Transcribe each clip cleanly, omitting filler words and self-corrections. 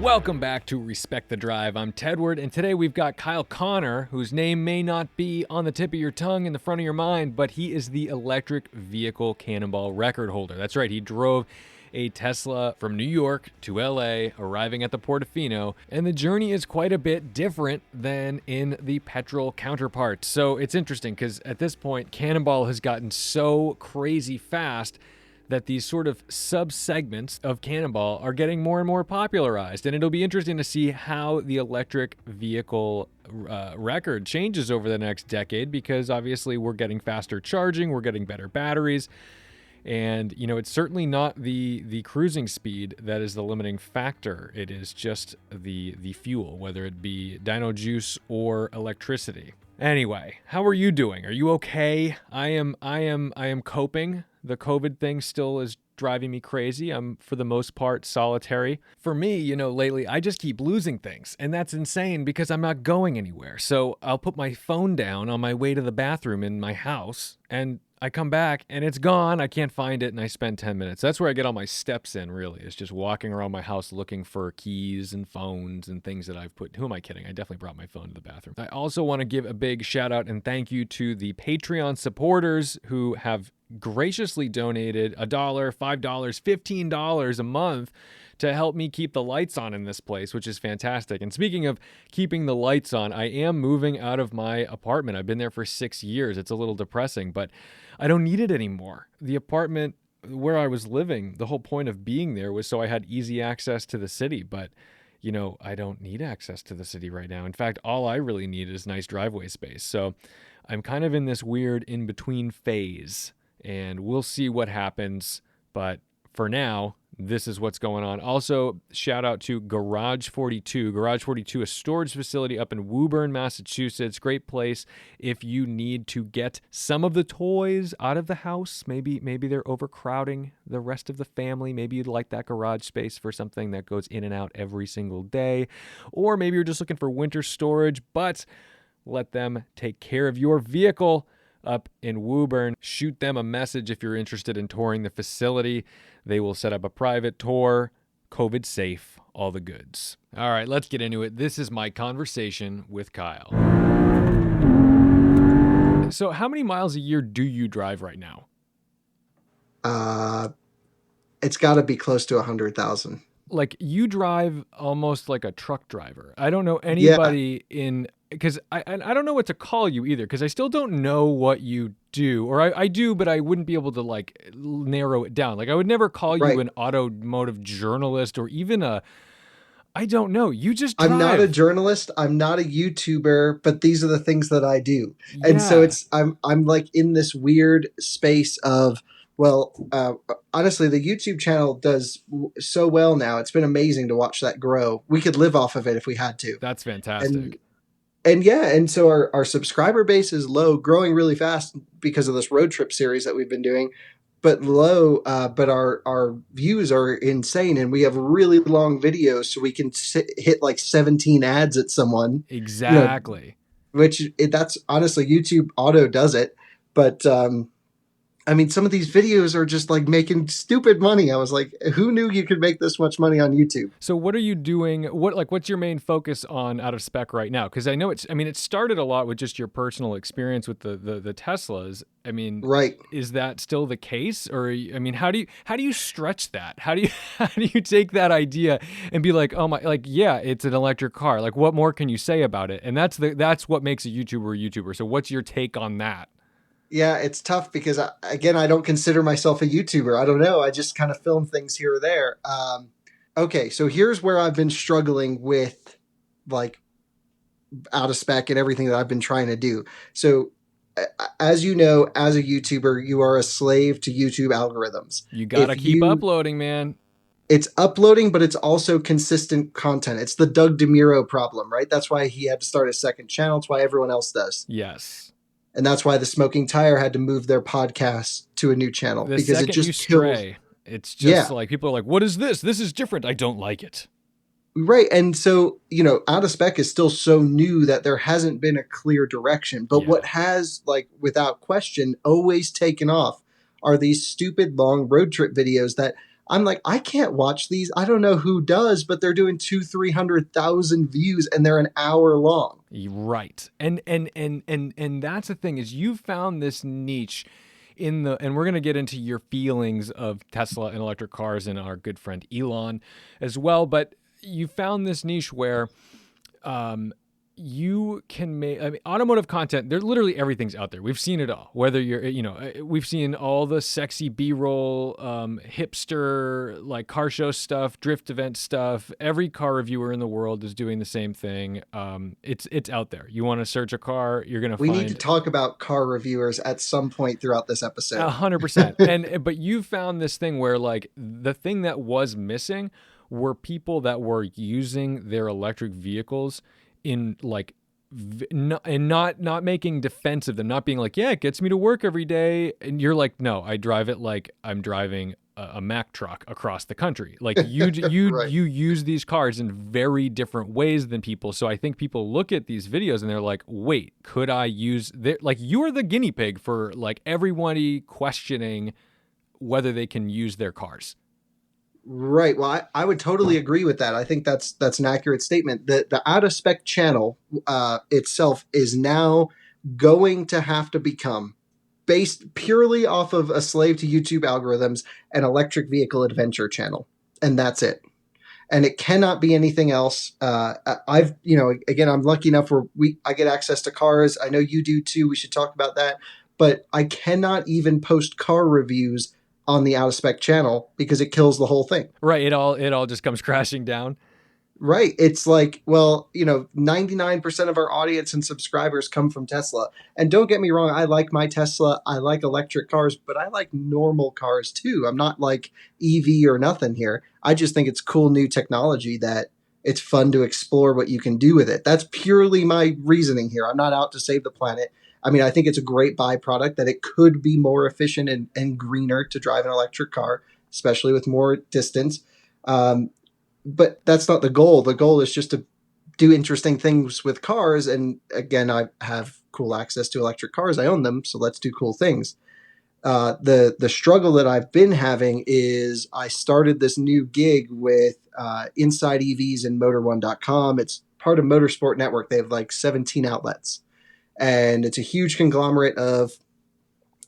Welcome back to Respect the Drive. I'm Tedward, and today we've got Kyle Connor, whose name may not be on the tip of your tongue in the front of your mind, but he is the electric vehicle Cannonball record holder. That's right, he drove a Tesla from New York to LA, arriving at the Portofino, and the journey is quite a bit different than in the petrol counterpart. So it's interesting because at this point, Cannonball has gotten so crazy fast that these sort of sub-segments of Cannonball are getting more and more popularized. And it'll be interesting to see how the electric vehicle record changes over the next decade, because obviously we're getting faster charging, we're getting better batteries, and it's certainly not the cruising speed that is the limiting factor. It is just the fuel, whether it be dino juice or electricity. Anyway, how are you doing? Are you okay? I am coping. The COVID thing still is driving me crazy. I'm, for the most part, solitary. For me, lately, I just keep losing things. And that's insane because I'm not going anywhere. So I'll put my phone down on my way to the bathroom in my house, and I come back and it's gone. I can't find it, and I spend 10 minutes. That's where I get all my steps in, really. It's just walking around my house looking for keys and phones and things that I've put. Who am I kidding? I definitely brought my phone to the bathroom. I also want to give a big shout out and thank you to the Patreon supporters who have graciously donated $1, $5, $15 a month to help me keep the lights on in this place, which is fantastic. And speaking of keeping the lights on, I am moving out of my apartment. I've been there for 6 years. It's a little depressing, but I don't need it anymore. The apartment where I was living, the whole point of being there was so I had easy access to the city, but I don't need access to the city right now. In fact, all I really need is nice driveway space. So I'm kind of in this weird in-between phase, and we'll see what happens. But for now, this is what's going on. Also, shout out to Garage 42. Garage 42, a storage facility up in Woburn, Massachusetts. Great place if you need to get some of the toys out of the house. Maybe they're overcrowding the rest of the family. Maybe you'd like that garage space for something that goes in and out every single day. Or maybe you're just looking for winter storage, but let them take care of your vehicle up in Woburn. Shoot them a message if you're interested in touring the facility. They will set up a private tour, COVID safe, all the goods. All right, let's get into it. This is my conversation with Kyle. So how many miles a year do you drive right now? It's got to be close to 100,000. Like, you drive almost like a truck driver. I don't know anybody because I don't know what to call you either, because I still don't know what you do. Or I do, but I wouldn't be able to narrow it down. Like, I would never call you an automotive journalist or even I don't know. You just drive. I'm not a journalist. I'm not a YouTuber, but these are the things that I do. Yeah. And so I'm like in this weird space of, honestly, the YouTube channel does so well now. It's been amazing to watch that grow. We could live off of it if we had to. That's fantastic. And so our subscriber base is low, growing really fast because of this road trip series that we've been doing, but low. But our views are insane, and we have really long videos, so we can hit like 17 ads at someone. Exactly. That's honestly, YouTube auto does it, but some of these videos are just like making stupid money. I was like, who knew you could make this much money on YouTube? So what are you doing? What's your main focus on out of Spec right now? Because I know it started a lot with just your personal experience with the Teslas. Right. Is that still the case? Or, how do you stretch that? How do you take that idea and be like, oh my, yeah, it's an electric car. Like, what more can you say about it? And that's what makes a YouTuber. So what's your take on that? Yeah, it's tough because, I don't consider myself a YouTuber. I don't know. I just kind of film things here or there. Okay, so here's where I've been struggling with, out of Spec and everything that I've been trying to do. So, as you know, as a YouTuber, you are a slave to YouTube algorithms. You got to keep uploading, man. It's uploading, but it's also consistent content. It's the Doug DeMuro problem, right? That's why he had to start a second channel. It's why everyone else does. Yes. And that's why the Smoking Tire had to move their podcast to a new channel. The because second it just you stray, it's just like, people are like, what is this? This is different. I don't like it. Right. And so, Out of Spec is still so new that there hasn't been a clear direction. But what has, without question, always taken off are these stupid long road trip videos that I'm like, I can't watch these. I don't know who does, but they're doing 200,000-300,000 views and they're an hour long. Right. And that's the thing is you found this niche and we're going to get into your feelings of Tesla and electric cars and our good friend Elon as well, but you found this niche where you can make, I mean, automotive content, there literally everything's out there. We've seen it all, whether we've seen all the sexy B-roll, hipster, like car show stuff, drift event stuff. Every car reviewer in the world is doing the same thing. It's out there. You want to search a car, you're going to find. We need to talk about car reviewers at some point throughout this episode. 100%. But you found this thing where like the thing that was missing were people that were using their electric vehicles in like not making defense of them, not being like, yeah, it gets me to work every day, and you're like, no, I drive it like I'm driving a Mack truck across the country. Like you Right. you use these cars in very different ways than people. So I think people look at these videos and they're like, wait, could I use their, like, you're the guinea pig for like everybody questioning whether they can use their cars. Right. Well, I would totally agree with that. I think that's an accurate statement. The out of spec channel itself is now going to have to become, based purely off of a slave to YouTube algorithms, an electric vehicle adventure channel, and that's it. And it cannot be anything else. Again, I'm lucky enough where I get access to cars. I know you do too. We should talk about that. But I cannot even post car reviews on the out of spec channel because it kills the whole thing. Right. It all just comes crashing down. Right. It's like, 99% of our audience and subscribers come from Tesla. And don't get me wrong, I like my Tesla. I like electric cars, but I like normal cars too. I'm not like EV or nothing here. I just think it's cool new technology that it's fun to explore what you can do with it. That's purely my reasoning here. I'm not out to save the planet. I mean, I think it's a great byproduct that it could be more efficient and greener to drive an electric car, especially with more distance. But that's not the goal. The goal is just to do interesting things with cars. And again, I have cool access to electric cars. I own them. So let's do cool things. The struggle that I've been having is I started this new gig with Inside EVs and Motor1.com. It's part of Motorsport Network. They have like 17 outlets. And it's a huge conglomerate of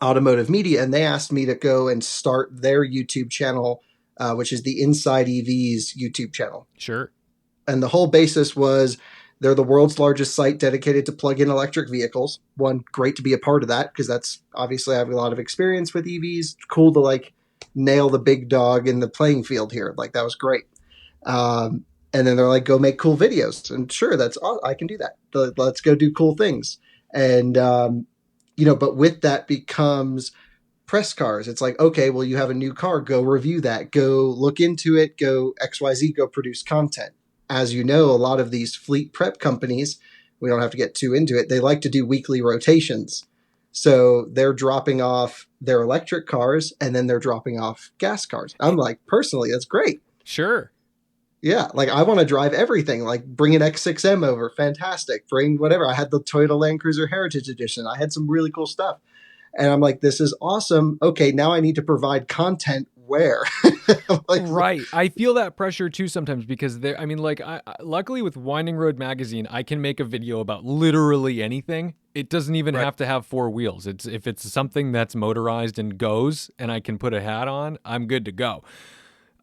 automotive media. And they asked me to go and start their YouTube channel, which is the Inside EVs YouTube channel. Sure. And the whole basis was they're the world's largest site dedicated to plug-in electric vehicles. One, great to be a part of that because that's obviously I have a lot of experience with EVs. Cool to like nail the big dog in the playing field here. Like that was great. And then they're like, go make cool videos. And sure, I can do that. Let's go do cool things. And, but with that becomes press cars. It's like, okay, well, you have a new car, go review that, go look into it, go XYZ, go produce content. As you know, a lot of these fleet prep companies, we don't have to get too into it, they like to do weekly rotations. So they're dropping off their electric cars and then they're dropping off gas cars. I'm like, personally, that's great. Sure. Yeah, like I want to drive everything. Like bring an X6M over, fantastic. Bring whatever. I had the Toyota Land Cruiser Heritage Edition. I had some really cool stuff. And I'm like, this is awesome. Okay, now I need to provide content where? Like, right. I feel that pressure too sometimes because luckily with Winding Road Magazine, I can make a video about literally anything. It doesn't even have to have four wheels. If it's something that's motorized and goes and I can put a hat on, I'm good to go.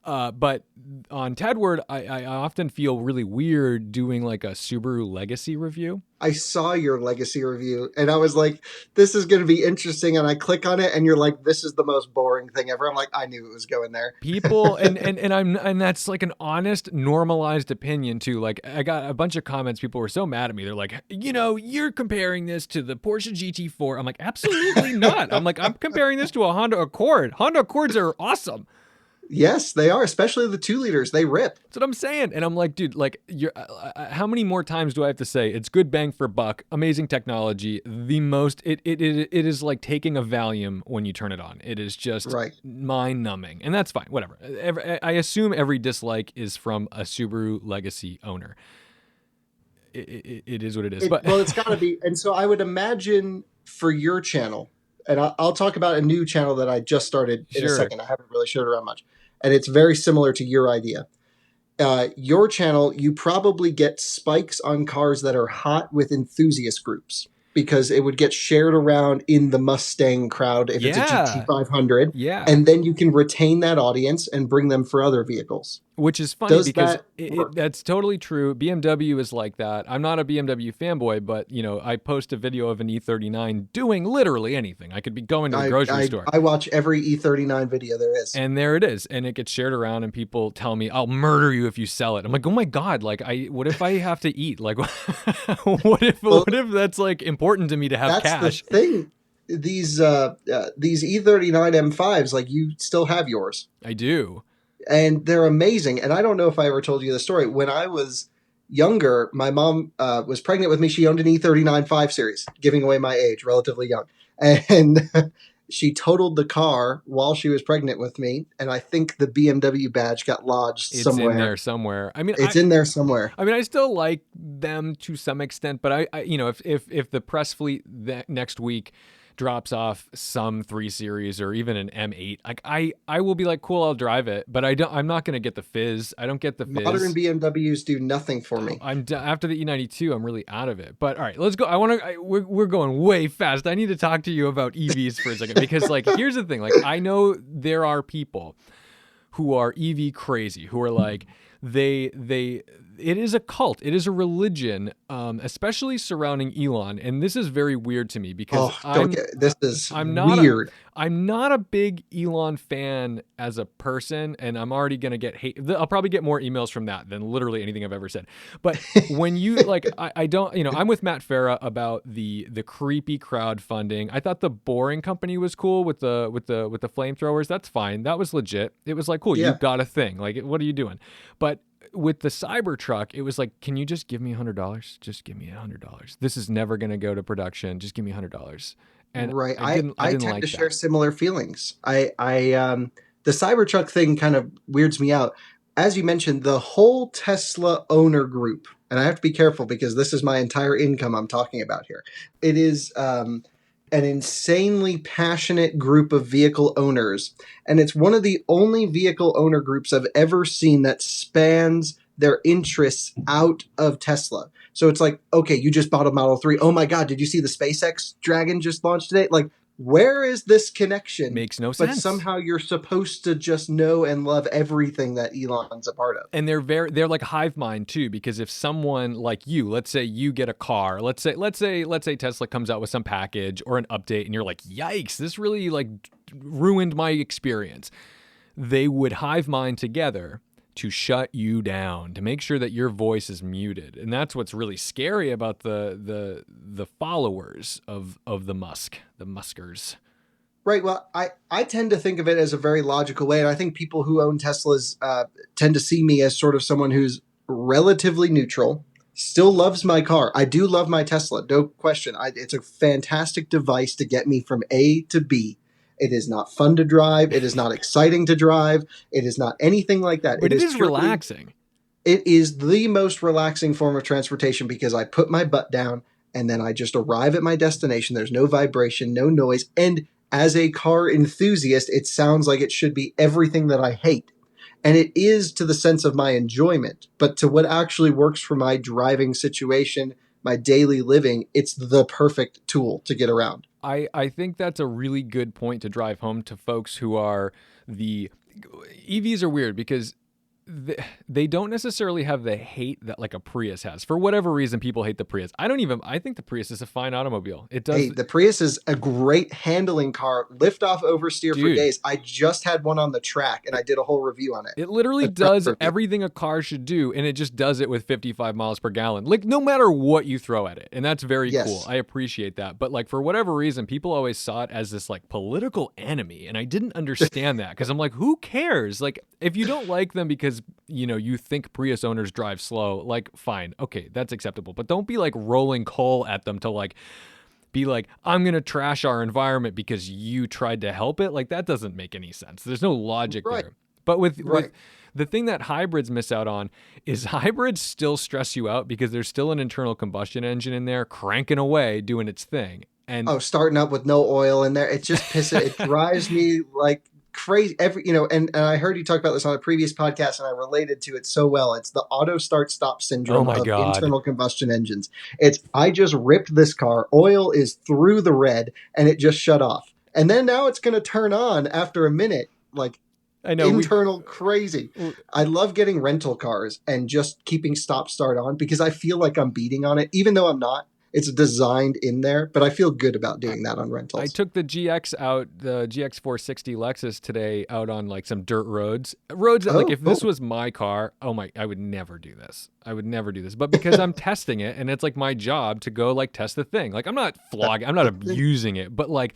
But on Tedward, I often feel really weird doing like a Subaru Legacy review. I saw your Legacy review and I was like, this is going to be interesting. And I click on it and you're like, this is the most boring thing ever. I'm like, I knew it was going there. People, and that's like an honest, normalized opinion too. Like I got a bunch of comments. People were so mad at me. They're like, you're comparing this to the Porsche GT4. I'm like, absolutely not. I'm like, I'm comparing this to a Honda Accord. Honda Accords are awesome. Yes, they are, especially the 2 liters. They rip. That's what I'm saying. And I'm like, dude, like, how many more times do I have to say it's good bang for buck, amazing technology, it is like taking a Valium when you turn it on. It is just mind numbing. And that's fine, whatever. I assume every dislike is from a Subaru Legacy owner. It is what it is. Well, it's got to be. And so I would imagine for your channel, and I'll talk about a new channel that I just started in a second. I haven't really showed around much. and it's very similar to your idea. Your channel, you probably get spikes on cars that are hot with enthusiast groups because it would get shared around in the Mustang crowd if it's a GT500. Yeah. And then you can retain that audience and bring them for other vehicles. Which is funny because that that's totally true. BMW is like that. I'm not a BMW fanboy, but I post a video of an E39 doing literally anything. I could be going to the grocery store. I watch every E39 video there is. And there it is. And it gets shared around and people tell me, I'll murder you if you sell it. I'm like, oh my God, like what if I have to eat? Like what if that's like important to me to have cash? That's the thing. These E39 M5s, like you still have yours. I do. And they're amazing. And I don't know if I ever told you the story. When I was younger, my mom was pregnant with me. She owned an E39 5 Series, giving away my age, relatively young. And she totaled the car while she was pregnant with me. And I think the BMW badge got lodged somewhere. It's in there somewhere. I mean, it's in there somewhere. I mean, I still like them to some extent, but I if the press fleet next week drops off some 3 Series or even an M8, like I will be like, cool, I'll drive it, but I'm not going to get the fizz. I don't get the fizz. Modern BMWs do nothing for me. After the E92, I'm really out of it. But all right, let's go. We're going way fast. I need to talk to you about EVs for a second because like here's the thing. Like I know there are people who are EV crazy who are like it is a cult. It is a religion, especially surrounding Elon. And this is very weird to me because I'm weird. I'm not a big Elon fan as a person, and I'm already going to get hate. I'll probably get more emails from that than literally anything I've ever said. But when you like, I don't, I'm with Matt Farah about the creepy crowdfunding. I thought the Boring Company was cool with the flamethrowers. That's fine. That was legit. It was like, cool, you got a thing. Like, what are you doing? But with the Cybertruck, it was like, can you just give me $100? Just give me $100. This is never going to go to production. Just give me $100. And right. I tend like to share similar feelings. The Cybertruck thing kind of weirds me out. As you mentioned, the whole Tesla owner group, and I have to be careful because this is my entire income I'm talking about here. It is an insanely passionate group of vehicle owners. And it's one of the only vehicle owner groups I've ever seen that spans their interests out of Tesla. So it's like, okay, you just bought a Model 3. Oh my God, did you see the SpaceX Dragon just launched today? Like, where is this connection? Makes no sense. But somehow you're supposed to just know and love everything that Elon's a part of. And they're like hive mind too, because if someone like you, let's say you get a car, let's say Tesla comes out with some package or an update and you're like, yikes, this really like ruined my experience. They would hive mind together to shut you down, to make sure that your voice is muted. And that's what's really scary about the followers of the Muskers. Right. Well, I tend to think of it as a very logical way. And I think people who own Teslas tend to see me as sort of someone who's relatively neutral, still loves my car. I do love my Tesla, no question. It's a fantastic device to get me from A to B. It is not fun to drive. It is not exciting to drive. It is not anything like that. But it is relaxing. It is the most relaxing form of transportation because I put my butt down and then I just arrive at my destination. There's no vibration, no noise. And as a car enthusiast, it sounds like it should be everything that I hate. And it is to the sense of my enjoyment. But to what actually works for my driving situation, my daily living, it's the perfect tool to get around. I think that's a really good point to drive home to folks who are EVs are weird because they don't necessarily have the hate that like a Prius has. For whatever reason, people hate the Prius. I think the Prius is a fine automobile. It does. Hey, the Prius is a great handling car. Lift off, oversteer for days. I just had one on the track and I did a whole review on it. It literally does everything a car should do, and it just does it with 55 miles per gallon. Like no matter what you throw at it. And that's very cool. I appreciate that. But like for whatever reason, people always saw it as this like political enemy. And I didn't understand that because I'm like, who cares? Like if you don't like them because you think Prius owners drive slow, like fine, okay, that's acceptable, but don't be like rolling coal at them to like be like, I'm gonna trash our environment because you tried to help it. Like that doesn't make any sense. There's no logic there. But with the thing that hybrids miss out on is hybrids still stress you out because there's still an internal combustion engine in there cranking away doing its thing. And starting up with no oil in there, it just pisses. It drives me like crazy. And I heard you talk about this on a previous podcast, and I related to it so well. It's the auto start stop Oh syndrome my of God. internal combustion engines. It's, I just ripped this car, oil is through the red, and it just shut off. And then now it's going to turn on after a minute, like I know internal crazy. I love getting rental cars and just keeping stop start on because I feel like I'm beating on it, even though I'm not. It's designed in there, but I feel good about doing that on rentals. I took the GX out, the GX 460 Lexus today out on like some dirt roads. Roads that like if this was my car, I would never do this. I would never do this. But because I'm testing it and it's like my job to go like test the thing. Like I'm not flogging, I'm not abusing it, but like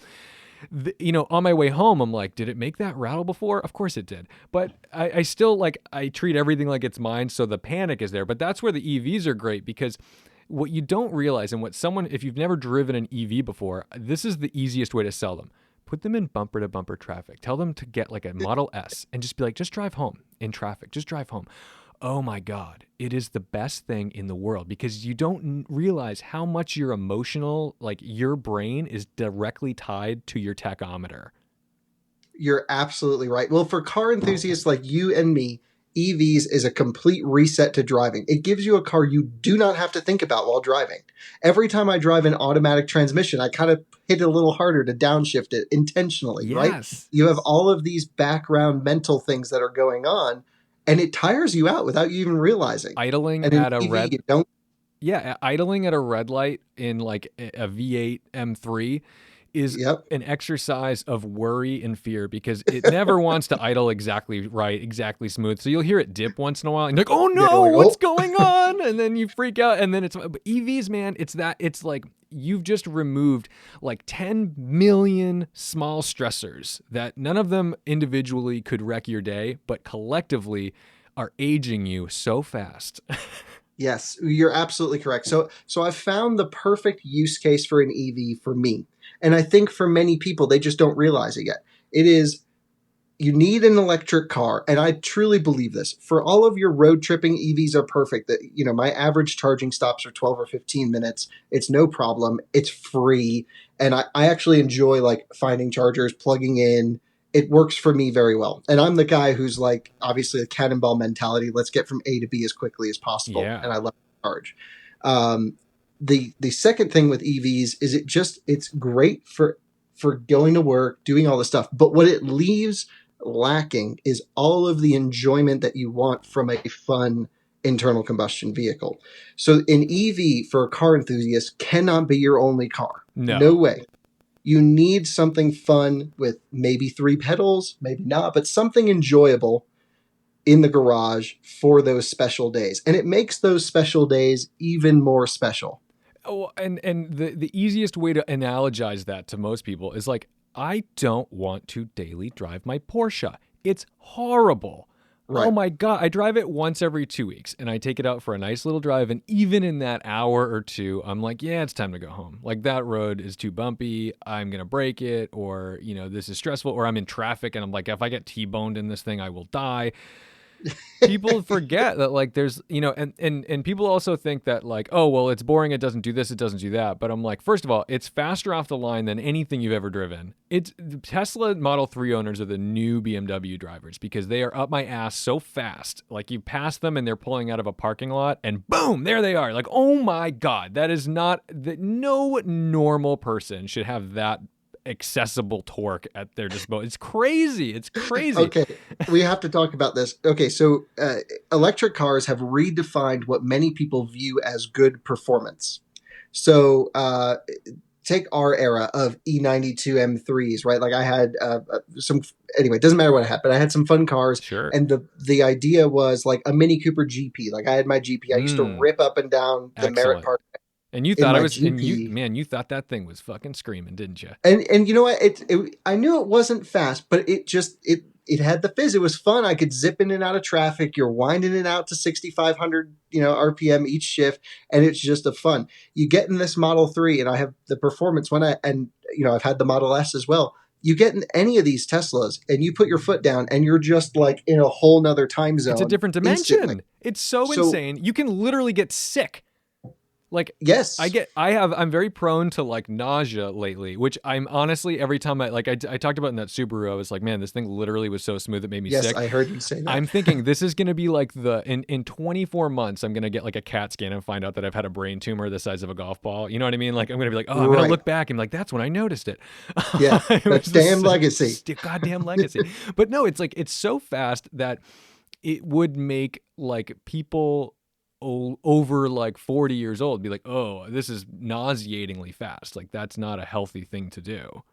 on my way home, I'm like, did it make that rattle before? Of course it did. But I still like, I treat everything like it's mine. So the panic is there. But that's where the EVs are great because what you don't realize and if you've never driven an EV before, this is the easiest way to sell them. Put them in bumper to bumper traffic. Tell them to get like a Model S and just be like, just drive home in traffic. Just drive home. Oh my God, it is the best thing in the world because you don't realize how much your emotional, like your brain is directly tied to your tachometer. You're absolutely right. Well, for car enthusiasts like you and me, EVs is a complete reset to driving. It gives you a car you do not have to think about while driving. Every time I drive an automatic transmission, I kind of hit it a little harder to downshift it intentionally, right? You have all of these background mental things that are going on, and it tires you out without you even realizing. Idling at a idling at a red light in like a V8 M3 is an exercise of worry and fear because it never wants to idle exactly right, exactly smooth. So you'll hear it dip once in a while and you're like, oh no, what's going on? And then you freak out. And then but EVs, man, it's like you've just removed like 10 million small stressors that none of them individually could wreck your day, but collectively are aging you so fast. Yes, you're absolutely correct. So I've found the perfect use case for an EV for me. And I think for many people, they just don't realize it yet. It is, you need an electric car. And I truly believe this. For all of your road tripping, EVs are perfect. My average charging stops are 12 or 15 minutes. It's no problem. It's free. And I actually enjoy like finding chargers, plugging in. It works for me very well. And I'm the guy who's like, obviously a Cannonball mentality. Let's get from A to B as quickly as possible. Yeah. And I love to charge. The second thing with EVs is it's great for going to work, doing all this stuff. But what it leaves lacking is all of the enjoyment that you want from a fun internal combustion vehicle. So an EV for a car enthusiast cannot be your only car. No way. You need something fun with maybe 3 pedals, maybe not, but something enjoyable in the garage for those special days. And it makes those special days even more special. Oh, and the easiest way to analogize that to most people is like, I don't want to daily drive my Porsche. It's horrible. Right. Oh my God. I drive it once every 2 weeks and I take it out for a nice little drive. And even in that hour or two, I'm like, yeah, it's time to go home. Like that road is too bumpy. I'm going to break it, or, this is stressful, or I'm in traffic and I'm like, if I get T-boned in this thing, I will die. People forget that like there's, and people also think that like, oh, well, it's boring. It doesn't do this. It doesn't do that. But I'm like, first of all, it's faster off the line than anything you've ever driven. It's Tesla Model 3 owners are the new BMW drivers because they are up my ass so fast. Like you pass them and they're pulling out of a parking lot and boom, there they are. Like, oh my God, that is not that no normal person should have that accessible torque at their disposal. It's crazy. It's crazy. Okay, we have to talk about this. Okay, so electric cars have redefined what many people view as good performance. So take our era of E92 M3s, right? Like I had anyway, it doesn't matter what I had, but I had some fun cars. Sure. And the idea was like a Mini Cooper GP. Like I had my GP. I used to rip up and down the Merritt Park. And you thought you thought that thing was fucking screaming, didn't you? And you know what? I knew it wasn't fast, but it had the fizz. It was fun. I could zip in and out of traffic. You're winding it out to 6,500, RPM each shift, and it's just a fun. You get in this Model 3, and I have the performance I've had the Model S as well. You get in any of these Teslas, and you put your foot down, and you're just like in a whole nother time zone. It's a different dimension. Instantly. It's so insane. You can literally get sick. Like, Yes. I'm very prone to like nausea lately, which I'm honestly, every time I talked about in that Subaru, I was like, man, this thing literally was so smooth it made me Yes, sick. I heard you say that. I'm thinking this is going to be like in 24 months, I'm going to get like a CAT scan and find out that I've had a brain tumor the size of a golf ball. You know what I mean? Like, I'm going to be like, oh, I'm going to look back and be like, that's when I noticed it. Yeah, that damn legacy. Goddamn legacy. But no, it's like, it's so fast that it would make like people over like 40 years old be like, oh, this is nauseatingly fast. Like, that's not a healthy thing to do.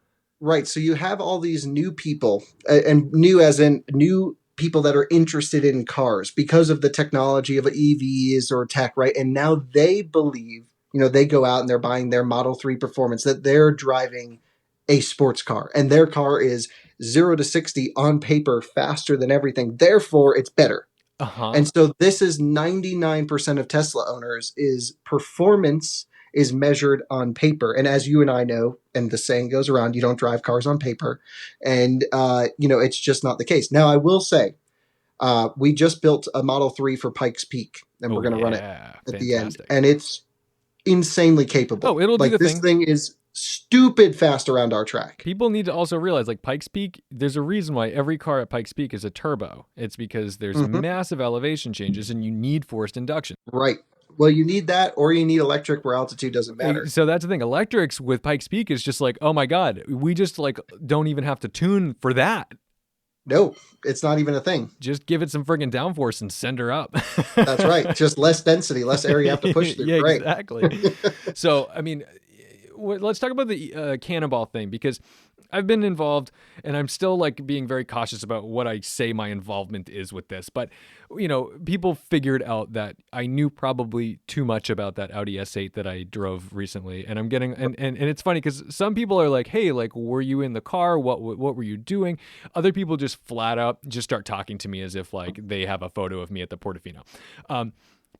Right. So you have all these new people, and new as in new people that are interested in cars because of the technology of EVs or tech, right? And now they believe, they go out and they're buying their Model 3 Performance, that they're driving a sports car, and their car is 0 to 60 on paper faster than everything. Therefore, it's better. And so this is 99% of Tesla owners is performance is measured on paper. And as you and I know, and the saying goes around, you don't drive cars on paper. And, it's just not the case. Now, I will say, we just built a Model 3 for Pikes Peak, and we're going to run it at the end. And it's insanely capable. Oh, it'll do the thing. This thing is stupid fast around our track. People need to also realize, like, Pikes Peak, there's a reason why every car at Pikes Peak is a turbo. It's because there's massive elevation changes and you need forced induction. Right. Well, you need that, or you need electric where altitude doesn't matter. So that's the thing. Electrics with Pikes Peak is just like, oh my God, we just like don't even have to tune for that. No, it's not even a thing. Just give it some friggin' downforce and send her up. That's right. Just less density, less area you have to push through. Yeah, right. Exactly. So, I mean, let's talk about the Cannonball thing, because I've been involved and I'm still like being very cautious about what I say my involvement is with this. But, people figured out that I knew probably too much about that Audi S8 that I drove recently. And I'm getting, and it's funny because some people are like, hey, like, were you in the car? What were you doing? Other people just flat out just start talking to me as if like they have a photo of me at the Portofino.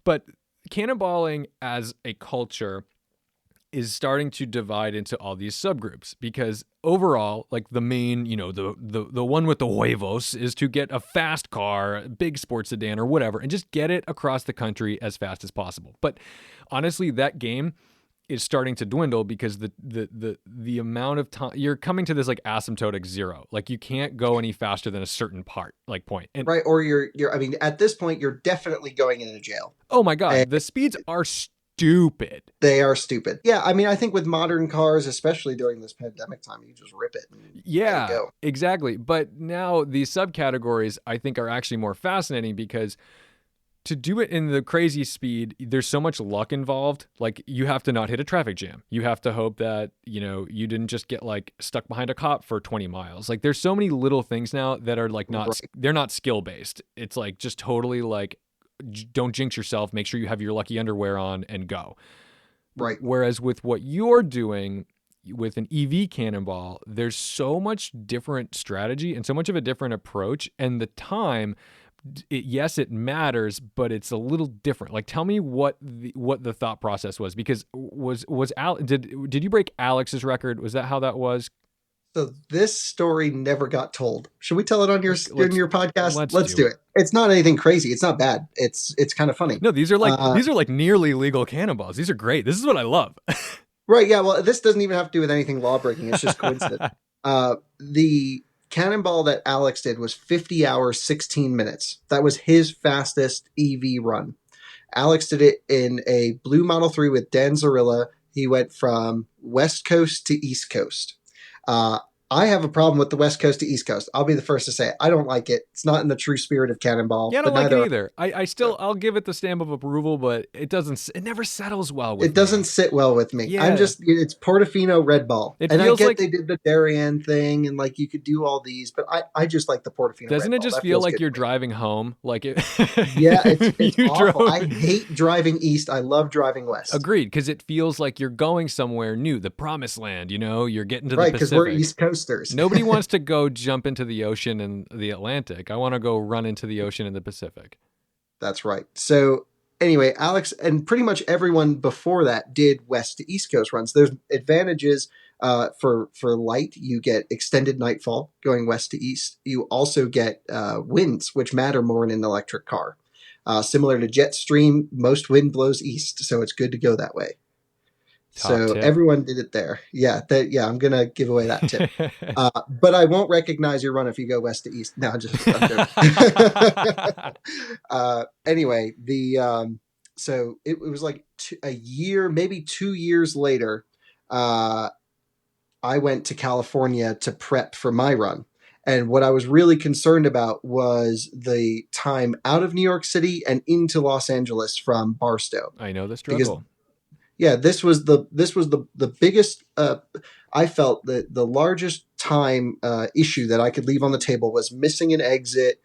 But cannonballing as a culture is starting to divide into all these subgroups, because overall, like the main, the one with the huevos is to get a fast car, a big sports sedan or whatever, and just get it across the country as fast as possible. But honestly, that game is starting to dwindle because the amount of time you're coming to this like asymptotic zero. Like, you can't go any faster than a certain point. And, right. Or you're, I mean, at this point, you're definitely going into jail. Oh my God. The speeds are stupid. They are stupid. Yeah, I mean, I think with modern cars, especially during this pandemic time, you just rip it. Yeah, go. Exactly. But now these subcategories, I think, are actually more fascinating, because to do it in the crazy speed, there's so much luck involved. Like, you have to not hit a traffic jam. You have to hope that, you didn't just get like stuck behind a cop for 20 miles. Like, there's so many little things now that are like they're not skill based. It's like just totally like, don't jinx yourself, make sure you have your lucky underwear on and go. Right. Whereas with what you're doing with an EV Cannonball, there's so much different strategy and so much of a different approach, and the time, yes, it matters, but it's a little different. Like, tell me what the thought process was, because did you break Alex's record? Was that how that was? So this story never got told. Should we tell it on your podcast? Let's do it. It's not anything crazy. It's not bad. It's kind of funny. No, these are like nearly legal cannonballs. These are great. This is what I love. Right. Yeah. Well, this doesn't even have to do with anything law breaking. It's just coincidence. The cannonball that Alex did was 50 hours, 16 minutes. That was his fastest EV run. Alex did it in a blue Model 3 with Dan Zarilla. He went from West Coast to East Coast. I have a problem with the West Coast to East Coast. I'll be the first to say it. I don't like it. It's not in the true spirit of Cannonball. Yeah, I don't like it either. I'll give it the stamp of approval, but it never settles well with me. It doesn't sit well with me. Yeah. It's Portofino Red Ball. And I get like they did the Darien thing and like you could do all these, but I just like the Portofino Doesn't Red it just Ball. feel like you're driving home? Like it. Yeah, it's awful. I hate driving east. I love driving west. Agreed, because it feels like you're going somewhere new, the promised land, you're getting to the Pacific. Right, because we're East Coasters. Nobody wants to go jump into the ocean in the Atlantic. I want to go run into the ocean in the Pacific. That's right. So anyway, Alex and pretty much everyone before that did west to east coast runs. There's advantages for light. You get extended nightfall going west to east. You also get winds, which matter more in an electric car. Similar to Jetstream, most wind blows east, so it's good to go that way. Top So tip. everyone did it there. Yeah, I'm going to give away that tip. But I won't recognize your run if you go west to east. No, I'm joking. Anyway, so it was like a year, maybe 2 years later, I went to California to prep for my run. And what I was really concerned about was the time out of New York City and into Los Angeles from Barstow. I know the struggle. Yeah, this was the biggest. I felt that the largest time issue that I could leave on the table was missing an exit,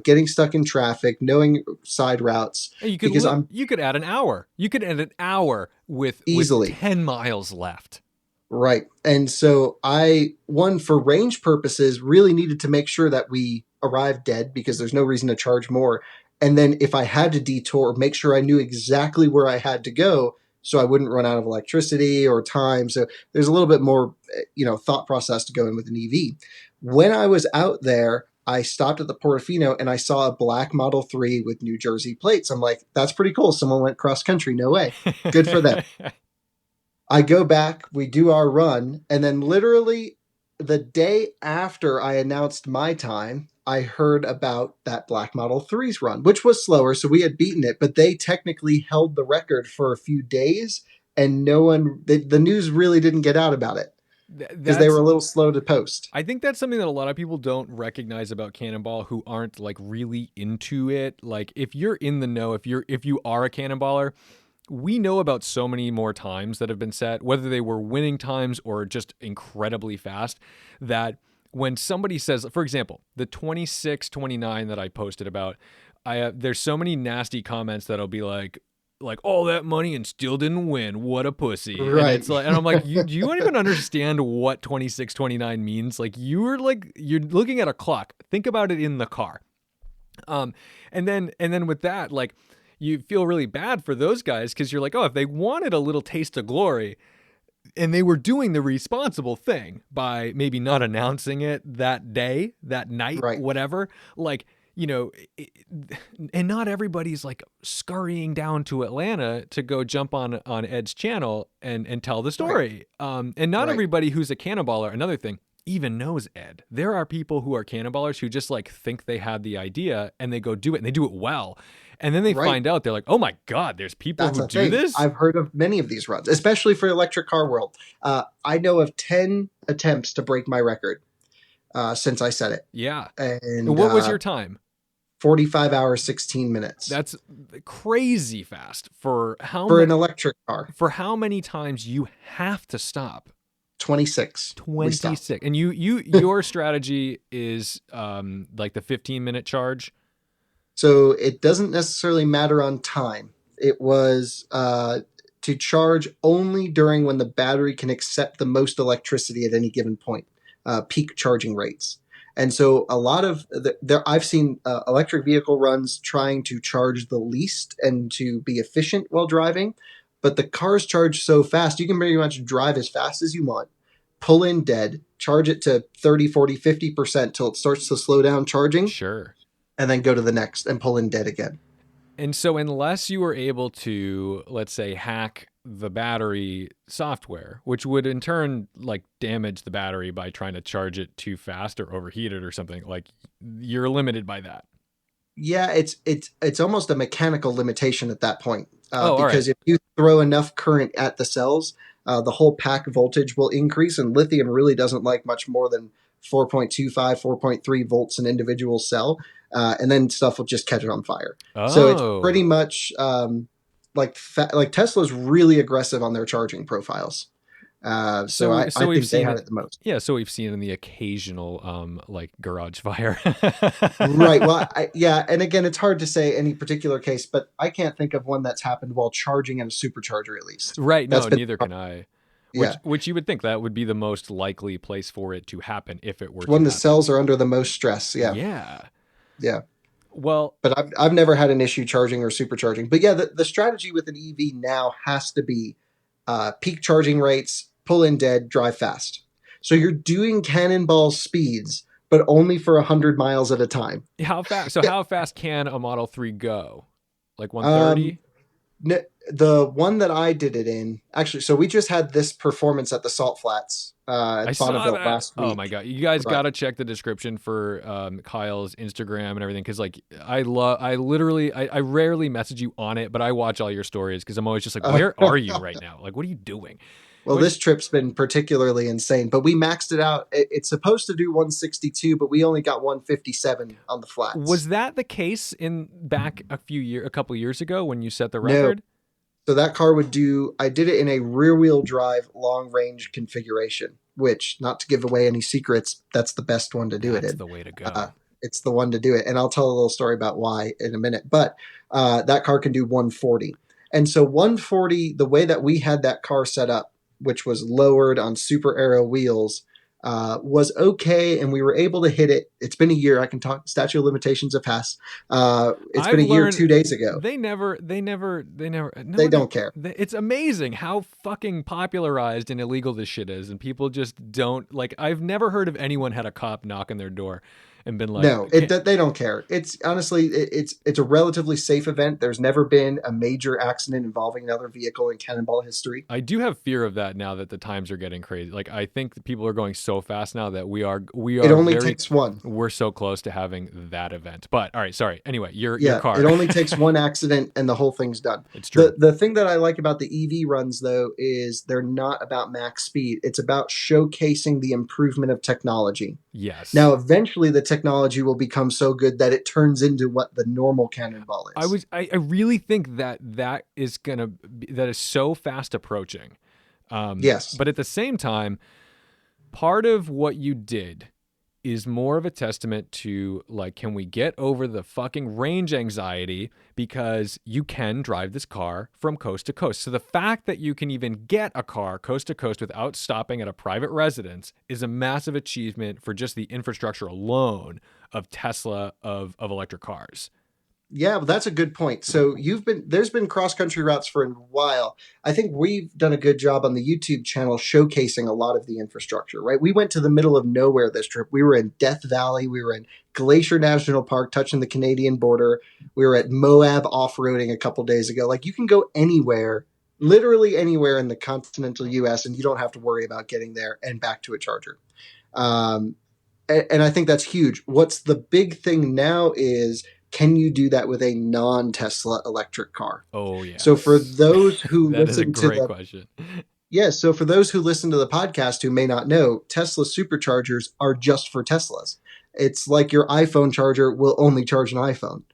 getting stuck in traffic, knowing side routes. You could add an hour. You could add an hour with 10 miles left. Right, and so for range purposes, really needed to make sure that we arrived dead because there's no reason to charge more. And then if I had to detour, make sure I knew exactly where I had to go, so I wouldn't run out of electricity or time. So there's a little bit more, thought process to go in with an EV. When I was out there, I stopped at the Portofino and I saw a black Model 3 with New Jersey plates. I'm like, that's pretty cool. Someone went cross country. No way. Good for them. I go back, we do our run, and then literally the day after I announced my time, I heard about that Black Model 3's run, which was slower, so we had beaten it, but they technically held the record for a few days, and the news really didn't get out about it because they were a little slow to post. I think that's something that a lot of people don't recognize about Cannonball who aren't like really into it. Like if you're in the know, if you are a Cannonballer, we know about so many more times that have been set, whether they were winning times or just incredibly fast, that when somebody says, for example, the 26:29 that I posted about, there's so many nasty comments that'll be like all that money and still didn't win. What a pussy. Right. And it's like, and I'm like, do you don't even understand what 26:29 means? Like you're looking at a clock. Think about it in the car. And then with that, like, you feel really bad for those guys because you're like, oh, if they wanted a little taste of glory and they were doing the responsible thing by maybe not announcing it that day, that night, right, whatever, like, and not everybody's like scurrying down to Atlanta to go jump on Ed's channel and tell the story. Right. And not everybody who's a Cannonballer, another thing, even knows Ed. There are people who are Cannonballers who just like think they had the idea and they go do it and they do it well. And then they find out, they're like, oh my God, there's people who do this? I've heard of many of these runs, especially for electric car world. I know of 10 attempts to break my record since I set it. Yeah. And what was your time? 45 hours, 16 minutes. That's crazy fast for an electric car. For how many times you have to stop? 26. 26. And your strategy is like the 15-minute charge? So it doesn't necessarily matter on time. It was to charge only during when the battery can accept the most electricity at any given point, peak charging rates. And so a lot of I've seen electric vehicle runs trying to charge the least and to be efficient while driving, but the cars charge so fast, you can pretty much drive as fast as you want, pull in dead, charge it to 30, 40, 50% till it starts to slow down charging. Sure. And then go to the next and pull in dead again. And so unless you were able to, let's say, hack the battery software, which would in turn like damage the battery by trying to charge it too fast or overheat it or something, like you're limited by that. Yeah, it's almost a mechanical limitation at that point. Because if you throw enough current at the cells, the whole pack voltage will increase, and lithium really doesn't like much more than 4.25, 4.3 volts an individual cell. And then stuff will just catch it on fire. Oh. So it's pretty much like Tesla's really aggressive on their charging profiles. So I think they had it the most. Yeah, so we've seen in the occasional like garage fire. Right. Well, and again, it's hard to say any particular case, but I can't think of one that's happened while charging at a supercharger, at least. Right. No, neither can I. Which you would think that would be the most likely place for it to happen if it were when the cells are under the most stress. Yeah. Yeah. Yeah. Well, but I've never had an issue charging or supercharging. But yeah, the strategy with an EV now has to be peak charging rates, pull in dead, drive fast. So you're doing Cannonball speeds, but only for 100 miles at a time. How fast? So how fast can a Model 3 go? Like Um, 130? the one that I did it in, actually, so we just had this performance at the Salt Flats I at saw Bonneville that. last Oh my week. god, you guys Right. got to check the description for Kyle's Instagram and everything, because like I rarely message you on it, but I watch all your stories because I'm always just like, Uh, where are you right now? Like, what are you doing? well, Which this trip's been particularly insane, but we maxed it out. It's supposed to do 162, but we only got 157 on the flats. was that the case in back a couple years ago when you set the No. record? So that car would do, I did it in a rear wheel drive long range configuration, which, not to give away any secrets, that's the best one to do it That's in. the way to Uh, go. it's the one to do it. And I'll tell a little story about why in a minute. But that car can do 140. And so 140, the way that we had that car set up, which was lowered on super aero wheels, was okay. And we were able to hit it. It's been a year. I can talk, statute of limitations have passed. It's been I've a year learned 2 days ago. they never no They one don't care. it's amazing how fucking popularized and illegal this shit is, and people just don't like. I've never heard of anyone had a cop knock on their door and been like, No, they don't care. It's honestly it's a relatively safe event. There's never been a major accident involving another vehicle in Cannonball history. I do have fear of that now that the times are getting crazy. Like, I think that people are going so fast now that we It are only very takes one. we're so close to having that event. But all right, sorry. Anyway, your Yeah, car. it only takes one accident and the whole thing's done. It's true. The thing that I like about the EV runs though is they're not about max speed. It's about showcasing the improvement of technology. Yes. Now, eventually the technology will become so good that it turns into what the normal Cannonball is. I really think that that is so fast approaching. Yes. But at the same time, part of what you did is more of a testament to, like, can we get over the fucking range anxiety, because you can drive this car from coast to coast. So the fact that you can even get a car coast to coast without stopping at a private residence is a massive achievement for just the infrastructure alone of Tesla, of electric cars. Yeah, well, that's a good point. So there's been cross country routes for a while. I think we've done a good job on the YouTube channel showcasing a lot of the infrastructure, right? We went to the middle of nowhere this trip. We were in Death Valley, we were in Glacier National Park touching the Canadian border. We were at Moab off-roading a couple days ago. Like, you can go anywhere, literally anywhere in the continental US, and you don't have to worry about getting there and back to a charger. Um, and I think that's huge. What's the big thing now is, can you do that with a non-Tesla electric car? Oh yeah. So for those who that is a listen to great the question. yes, so for those who listen to the podcast who may not know, Tesla superchargers are just for Teslas. It's like your iPhone charger will only charge an iPhone.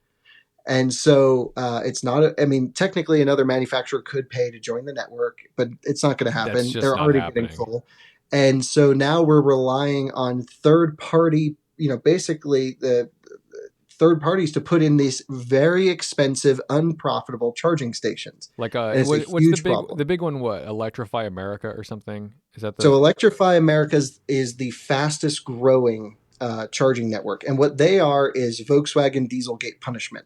And so it's not, I mean, technically another manufacturer could pay to join the network, but it's not going to That's happen. just They're not already getting happening. full. And so now we're relying on third party, basically the third parties to put in these very expensive, unprofitable charging stations. Like And it's a what's huge problem. the big one? What, Electrify America or something? Is that So the Electrify America's is the fastest growing charging network. And what they are is Volkswagen Dieselgate punishment.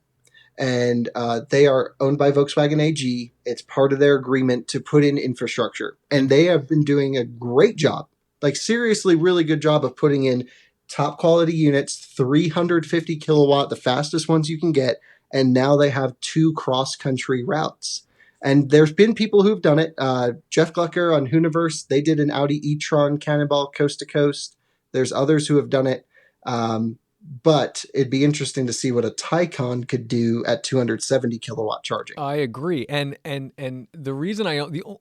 And they are owned by Volkswagen AG. It's part of their agreement to put in infrastructure. And they have been doing a great job, like seriously, really good job of putting in top quality units, 350 kilowatt, the fastest ones you can get. And now they have 2 cross country routes. And there's been people who've done it. Jeff Glucker on Hooniverse, they did an Audi e-tron Cannonball coast to coast. There's others who have done it. But it'd be interesting to see what a Taycan could do at 270 kilowatt charging. I agree. And the reason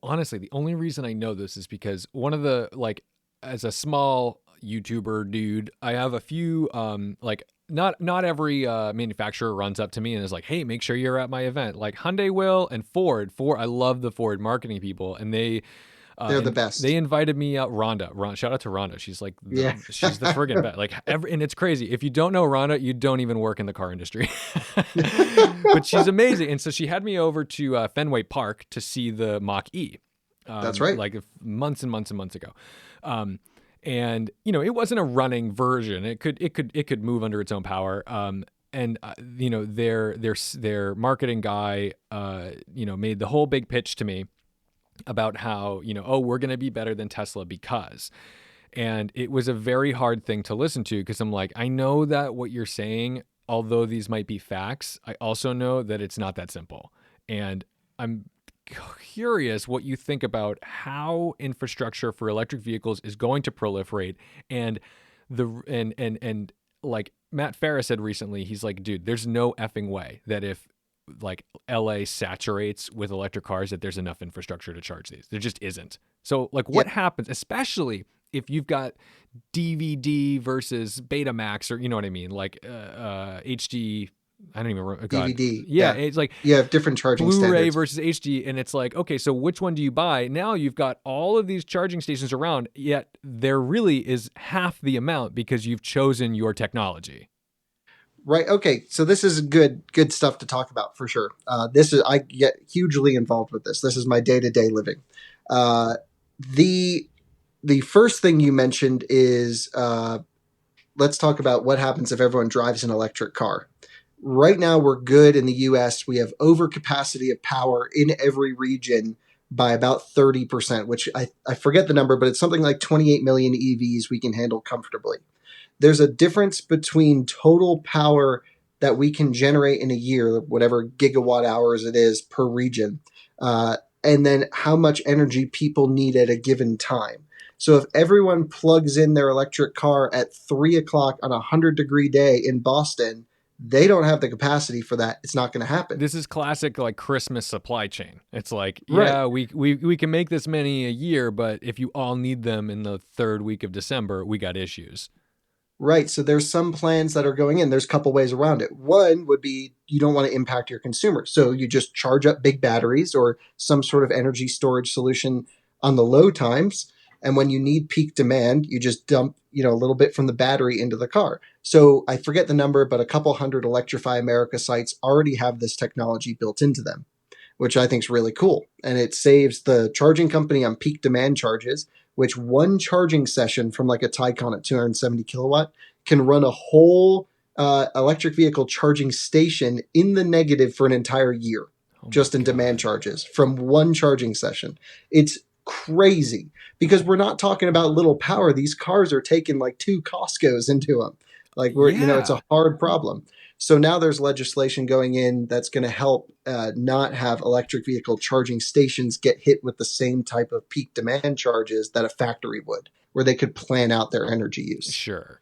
honestly, the only reason I know this is because one of the, like, as a small YouTuber dude, I have a few like, not every manufacturer runs up to me and is like, "Hey, make sure you're at my event." Like Hyundai will, and Ford. I love the Ford marketing people, and They're the best. They invited me out. Rhonda, shout out to Rhonda. She's like, she's the friggin' best. Like, and it's crazy. If you don't know Rhonda, you don't even work in the car industry. But she's amazing. And so she had me over to Fenway Park to see the Mach E. That's right. Like months and months and months ago. And it wasn't a running version. It could move under its own power. And their marketing guy, made the whole big pitch to me about how, we're going to be better than Tesla because. And it was a very hard thing to listen to, because I'm like, I know that what you're saying although these might be facts, I also know that it's not that simple. And I'm curious what you think about how infrastructure for electric vehicles is going to proliferate, and and like Matt Farris said recently, he's like, dude, there's no effing way that if like LA saturates with electric cars that there's enough infrastructure to charge these. There just isn't. So like what happens, especially if you've got DVD versus Betamax, or you know what I mean, like HD, I don't even remember. DVD. Yeah, it's like you have different charging Blu-ray standards versus HD, and it's like, okay, so which one do you buy? Now you've got all of these charging stations around, yet there really is half the amount because you've chosen your technology. Right. Okay. So this is good stuff to talk about for sure. I get hugely involved with this. This is my day-to-day living. The first thing you mentioned is let's talk about what happens if everyone drives an electric car. Right now, we're good in the U.S. We have overcapacity of power in every region by about 30%, which I forget the number, but it's something like 28 million EVs we can handle comfortably. There's a difference between total power that we can generate in a year, whatever gigawatt hours it is per region, and then how much energy people need at a given time. So if everyone plugs in their electric car at 3 o'clock on a 100-degree day in Boston, they don't have the capacity for that. It's not going to happen. This is classic like Christmas supply chain. It's like, yeah, right. we can make this many a year, but if you all need them in the third week of December, we got issues. Right. So there's some plans that are going in. There's a couple ways around it. One would be you don't want to impact your consumers. So you just charge up big batteries or some sort of energy storage solution on the low times. And when you need peak demand, you just dump, a little bit from the battery into the car. So I forget the number, but a couple hundred Electrify America sites already have this technology built into them, which I think is really cool. And it saves the charging company on peak demand charges, which one charging session from like a Taycan at 270 kilowatt can run a whole electric vehicle charging station in the negative for an entire year, just in demand charges from one charging session. It's crazy because we're not talking about little power. These cars are taking like 2 Costco's into them. Like it's a hard problem. So now there's legislation going in that's going to help not have electric vehicle charging stations get hit with the same type of peak demand charges that a factory would, where they could plan out their energy use. Sure.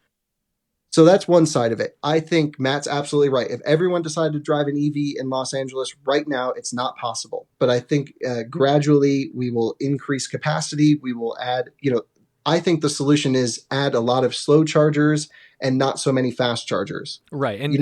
So that's one side of it. I think Matt's absolutely right. If everyone decided to drive an EV in Los Angeles right now, it's not possible. But I think gradually we will increase capacity. We will add, I think the solution is add a lot of slow chargers and not so many fast chargers. Right. And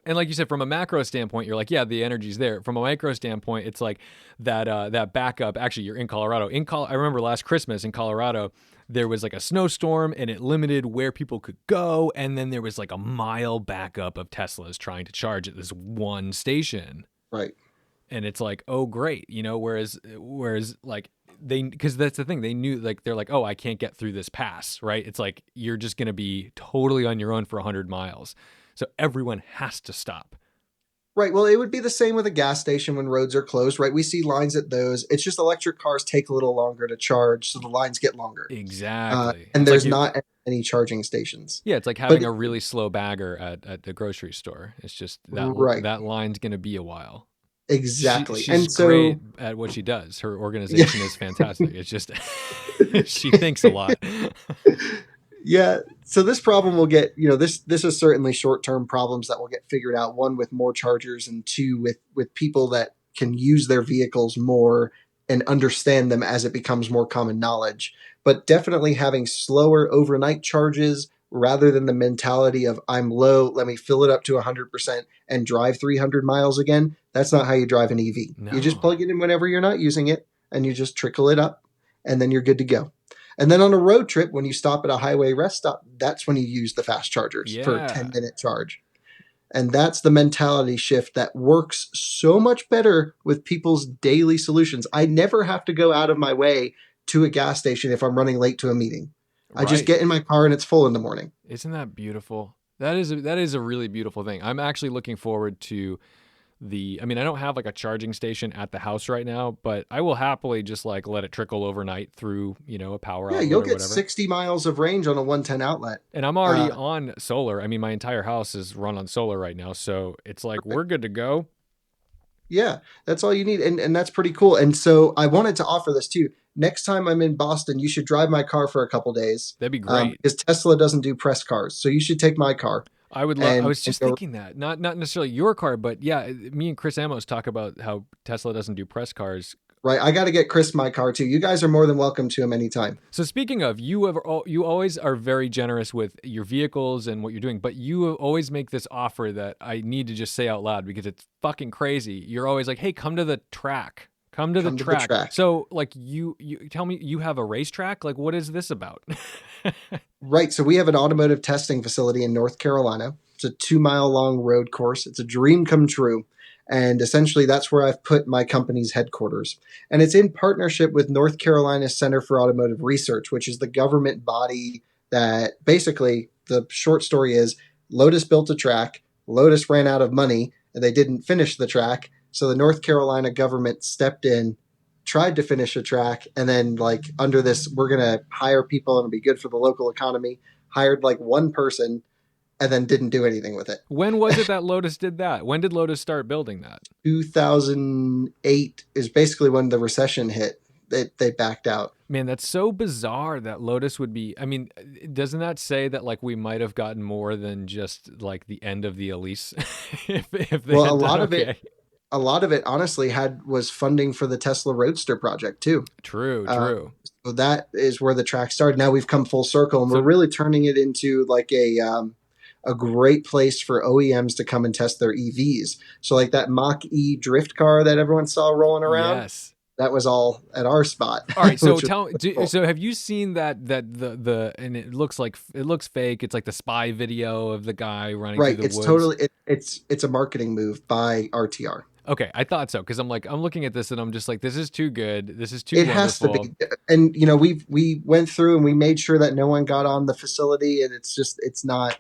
and like you said, from a macro standpoint, you're like, yeah, the energy's there. From a micro standpoint, it's like that backup. Actually, you're in Colorado. I remember last Christmas in Colorado, there was like a snowstorm and it limited where people could go. And then there was like a mile backup of Teslas trying to charge at this one station. Right. And it's like, oh, great. Whereas like because that's the thing, they knew, like, they're like, oh, I can't get through this pass, right? It's like, you're just going to be totally on your own for 100 miles. So everyone has to stop. Right. Well, it would be the same with a gas station when roads are closed, right? We see lines at those. It's just electric cars take a little longer to charge, so the lines get longer. Exactly. And there's not any charging stations. Yeah, it's like having a really slow bagger at the grocery store. It's just that line's going to be a while. Exactly. She's great at what she does. Her organization is fantastic. It's just she thinks a lot. Yeah. So this problem will get, this is certainly short-term problems that will get figured out. One, with more chargers, and two, with people that can use their vehicles more and understand them as it becomes more common knowledge. But definitely having slower overnight charges rather than the mentality of I'm low, let me fill it up to 100% and drive 300 miles again. That's not how you drive an EV. No. You just plug it in whenever you're not using it and you just trickle it up and then you're good to go. And then on a road trip, when you stop at a highway rest stop, that's when you use the fast chargers for a 10-minute charge. And that's the mentality shift that works so much better with people's daily solutions. I never have to go out of my way to a gas station if I'm running late to a meeting. Right. I just get in my car and it's full in the morning. Isn't that beautiful? That is a really beautiful thing. I'm actually looking forward to I mean, I don't have like a charging station at the house right now, but I will happily just like let it trickle overnight through, a power Yeah, outlet you'll or get whatever. 60 miles of range on a 110 outlet. And I'm already on solar. I mean, my entire house is run on solar right now, so it's like we're good to go. Yeah, that's all you need. And that's pretty cool. And so I wanted to offer this too. Next time I'm in Boston, you should drive my car for a couple days. That'd be great. Because Tesla doesn't do press cars. So you should take my car. I would love. I was just thinking that, not necessarily your car, but yeah, me and Chris Amos talk about how Tesla doesn't do press cars. Right, I got to get Chris my car too. You guys are more than welcome to him anytime. So speaking of, you always are very generous with your vehicles and what you're doing, but you always make this offer that I need to just say out loud because it's fucking crazy. You're always like, "Hey, come to the track. Come to the track." So like you tell me, you have a racetrack? Like, what is this about? Right, so we have an automotive testing facility in North Carolina. It's a 2-mile long road course. It's a dream come true. And essentially, that's where I've put my company's headquarters. And it's in partnership with North Carolina Center for Automotive Research, which is the government body that basically, the short story is, Lotus built a track, Lotus ran out of money, and they didn't finish the track. So the North Carolina government stepped in, tried to finish a track, and then like under this, we're going to hire people and it'll be good for the local economy, hired like one person, and then didn't do anything with it. When was it that Lotus did that? When did Lotus start building that? 2008 is basically when the recession hit. They backed out. Man, that's so bizarre that Lotus would be. I mean, doesn't that say that like we might have gotten more than just like the end of the Elise? if they well, a lot of it honestly was funding for the Tesla Roadster project too. True. So that is where the track started. Now we've come full circle, and we're really turning it into like a great place for OEMs to come and test their EVs. So like that Mach-E drift car that everyone saw rolling around. Yes. That was all at our spot. All right, so so have you seen that the and it looks fake. It's like the spy video of the guy running through the woods. It's totally it's a marketing move by RTR. Okay, I thought so because I'm looking at this and I'm just like, this is too good. This is too. It has to be, and we went through and we made sure that no one got on the facility, and it's not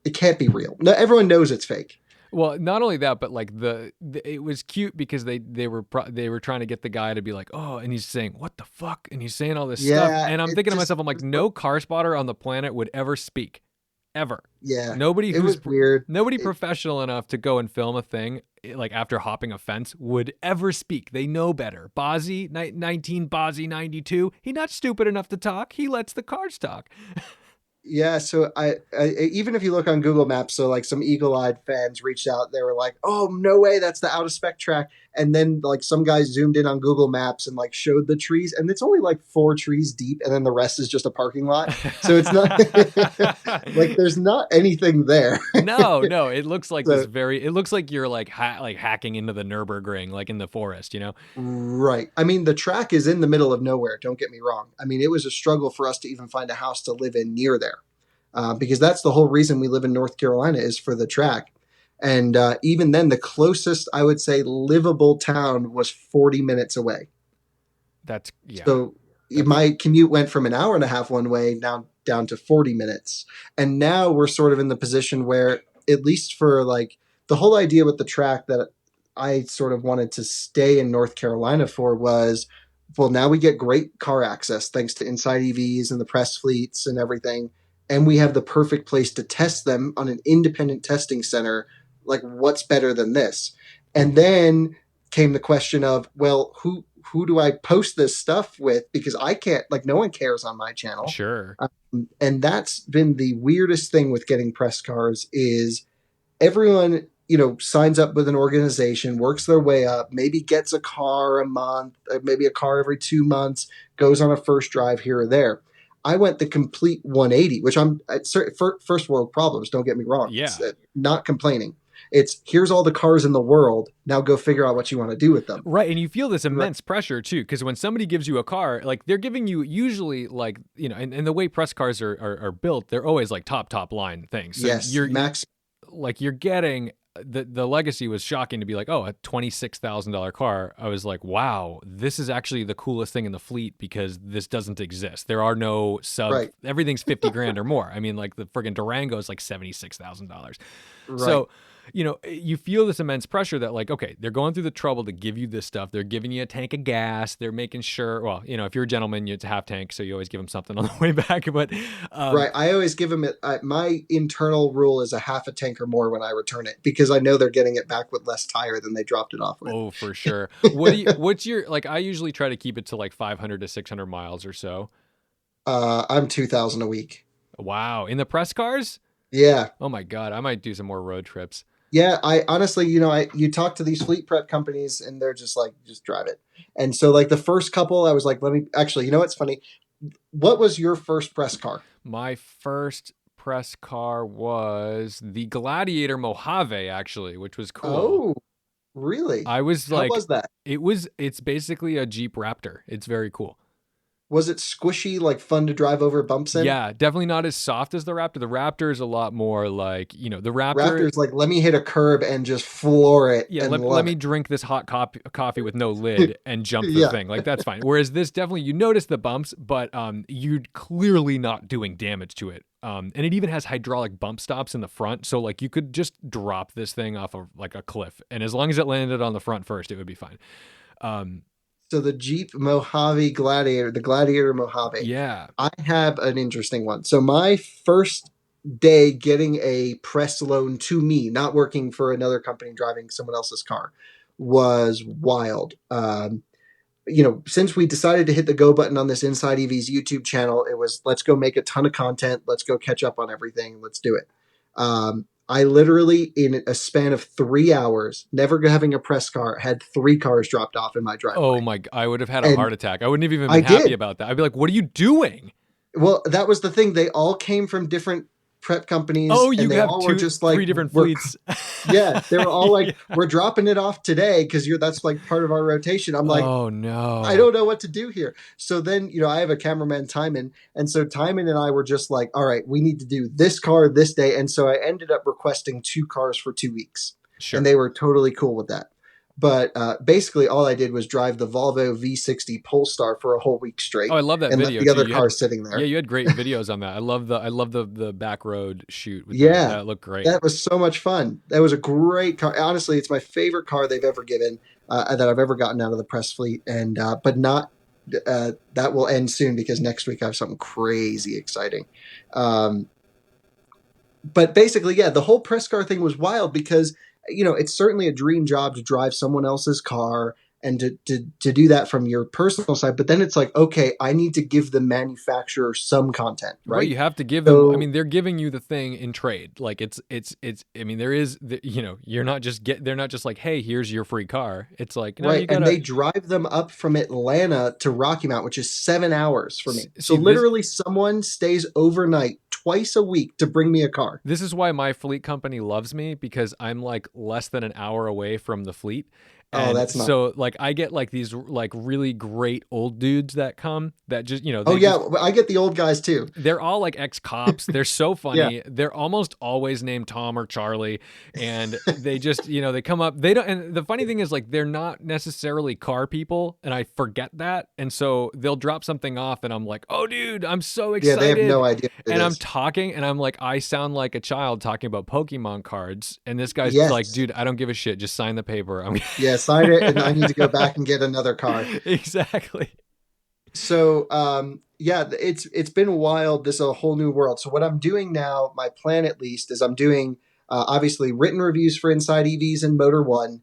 it can't be real. No, everyone knows it's fake. Well, not only that, but like it was cute because they were trying to get the guy to be like, oh, and he's saying, what the fuck? And he's saying all this stuff. And I'm thinking to myself, I'm like, no car spotter on the planet would ever speak. Ever. Yeah. Nobody it was weird. Nobody professional enough to go and film a thing like after hopping a fence would ever speak. They know better. Bozzy, 19 Bozzy 92, he not stupid enough to talk. He lets the cars talk. Yeah, so I even if you look on Google Maps, so like some eagle-eyed fans reached out. They were like, "Oh, no way, that's the out of spec track." And then like some guys zoomed in on Google Maps and like showed the trees, and it's only like 4 trees deep, and then the rest is just a parking lot. So it's not like there's not anything there. No, it looks like it looks like you're like hacking into the Nürburgring, like in the forest, Right. I mean, the track is in the middle of nowhere. Don't get me wrong. I mean, it was a struggle for us to even find a house to live in near there. Because that's the whole reason we live in North Carolina is for the track. And even then, the closest, I would say, livable town was 40 minutes away. So my commute went from an hour and a half one way down to 40 minutes. And now we're sort of in the position where, at least for like the whole idea with the track that I sort of wanted to stay in North Carolina for was, well, now we get great car access thanks to Inside EVs and the press fleets and everything. And we have the perfect place to test them on an independent testing center. Like, what's better than this? And then came the question of, well, who do I post this stuff with? Because I can't, like, no one cares on my channel. Sure. And that's been the weirdest thing with getting press cars is everyone, signs up with an organization, works their way up, maybe gets a car a month, maybe a car every 2 months, goes on a first drive here or there. I went the complete 180, which I'm first world problems. Don't get me wrong. Yeah. It's, not complaining. It's here's all the cars in the world. Now go figure out what you want to do with them. Right. And you feel this immense pressure too, because when somebody gives you a car, like they're giving you usually like, and the way press cars are built, they're always like top line things. So yes. You're getting the Legacy was shocking to be like, oh, a $26,000 car. I was like, wow, this is actually the coolest thing in the fleet because this doesn't exist. There are no Right. everything's 50 grand or more. I mean, like the friggin' Durango is like $76,000. Right. So, you feel this immense pressure that like, okay, they're going through the trouble to give you this stuff. They're giving you a tank of gas. They're making sure, well, if you're a gentleman, it's a half tank. So you always give them something on the way back. But, Right. I always give them my internal rule is a half a tank or more when I return it because I know they're getting it back with less tire than they dropped it off with. oh, for sure. What's your, like, I usually try to keep it to like 500 to 600 miles or so. I'm 2,000 a week. Wow. In the press cars? Yeah. Oh my God. I might do some more road trips. Yeah, I honestly, you talk to these fleet prep companies and they're just like, just drive it. And so like the first couple, I was like, let me actually, what's funny? What was your first press car? My first press car was the Gladiator Mojave, actually, which was cool. Oh, really? I was How like, was that? it's basically a Jeep Raptor. It's very cool. Was it squishy, like fun to drive over bumps in? Yeah, definitely not as soft as the Raptor. The Raptor is a lot more like, the Raptor. Raptor's like, let me hit a curb and just floor it. Yeah, and let me drink this hot coffee with no lid and jump the Yeah. thing. Like, that's fine. Whereas this definitely, you notice the bumps, but you're clearly not doing damage to it. And it even has hydraulic bump stops in the front. So, like, you could just drop this thing off of, like, a cliff. And as long as it landed on the front first, it would be fine. So the Jeep Mojave Gladiator, the Gladiator Mojave. Yeah. I have an interesting one. So my first day getting a press loan to me, not working for another company driving someone else's car, was wild. Since we decided to hit the go button on this Inside EVs YouTube channel, it was let's go make a ton of content. Let's go catch up on everything. Let's do it. I literally, in a span of 3 hours, never having a press car, had 3 cars dropped off in my driveway. Oh my! I would have had a And heart attack. I wouldn't have even been happy about that. I'd be like, "What are you doing?" Well, that was the thing. They all came from different prep companies. Oh, you and they have all were just like 3 different fleets. Yeah, they were all like, Yeah. "We're dropping it off today because that's like part of our rotation." I'm like, oh no, I don't know what to do here. So then, I have a cameraman, Timon, and so Timon and I were just like, all right, we need to do this car this day. And so I ended up requesting 2 cars for 2 weeks. Sure. And they were totally cool with that. But basically, all I did was drive the Volvo V60 Polestar for a whole week straight. Oh, I love that and video. let the other too. car sitting there. Yeah, you had great videos on that. I love the back road shoot. With Yeah, that looked great. That was so much fun. That was a great car. Honestly, it's my favorite car they've ever given that I've ever gotten out of the press fleet. And but not that will end soon because next week I have something crazy exciting. But basically, yeah, the whole press car thing was wild because it's certainly a dream job to drive someone else's car and to do that from your personal side. But then it's like, okay, I need to give the manufacturer some content, right? Right, you have to give them. I mean, they're giving you the thing in trade. Like it's. I mean, there is. You're not just They're not just like, hey, here's your free car. It's like, no, right, you gotta, and they drive them up from Atlanta to Rocky Mount, which is 7 hours for me. So See, literally, someone stays overnight twice a week to bring me a car. This is why my fleet company loves me because I'm like less than an hour away from the fleet. And that's not so like I get like these like really great old dudes that come that just I get the old guys too. They're all like ex-cops. They're so funny. Yeah. They're almost always named Tom or Charlie, and they just they come up. They don't. And the funny thing is like they're not necessarily car people, and I forget that. And so they'll drop something off, and I'm like, oh dude, I'm so excited. Yeah, they have no idea. And I'm talking, and I'm like, I sound like a child talking about Pokemon cards, and this guy's Yes. like, dude, I don't give a shit. Just sign the paper. Yeah, sign it, and I need to go back and get another car. Exactly. So, it's been wild. This is a whole new world. So what I'm doing now, my plan at least, is I'm doing obviously written reviews for Inside EVs and Motor One.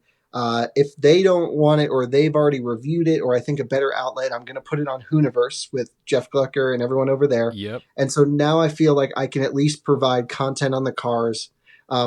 If they don't want it or they've already reviewed it or I think a better outlet, I'm going to put it on Hooniverse with Jeff Glucker and everyone over there. Yep. And so now I feel like I can at least provide content on the cars,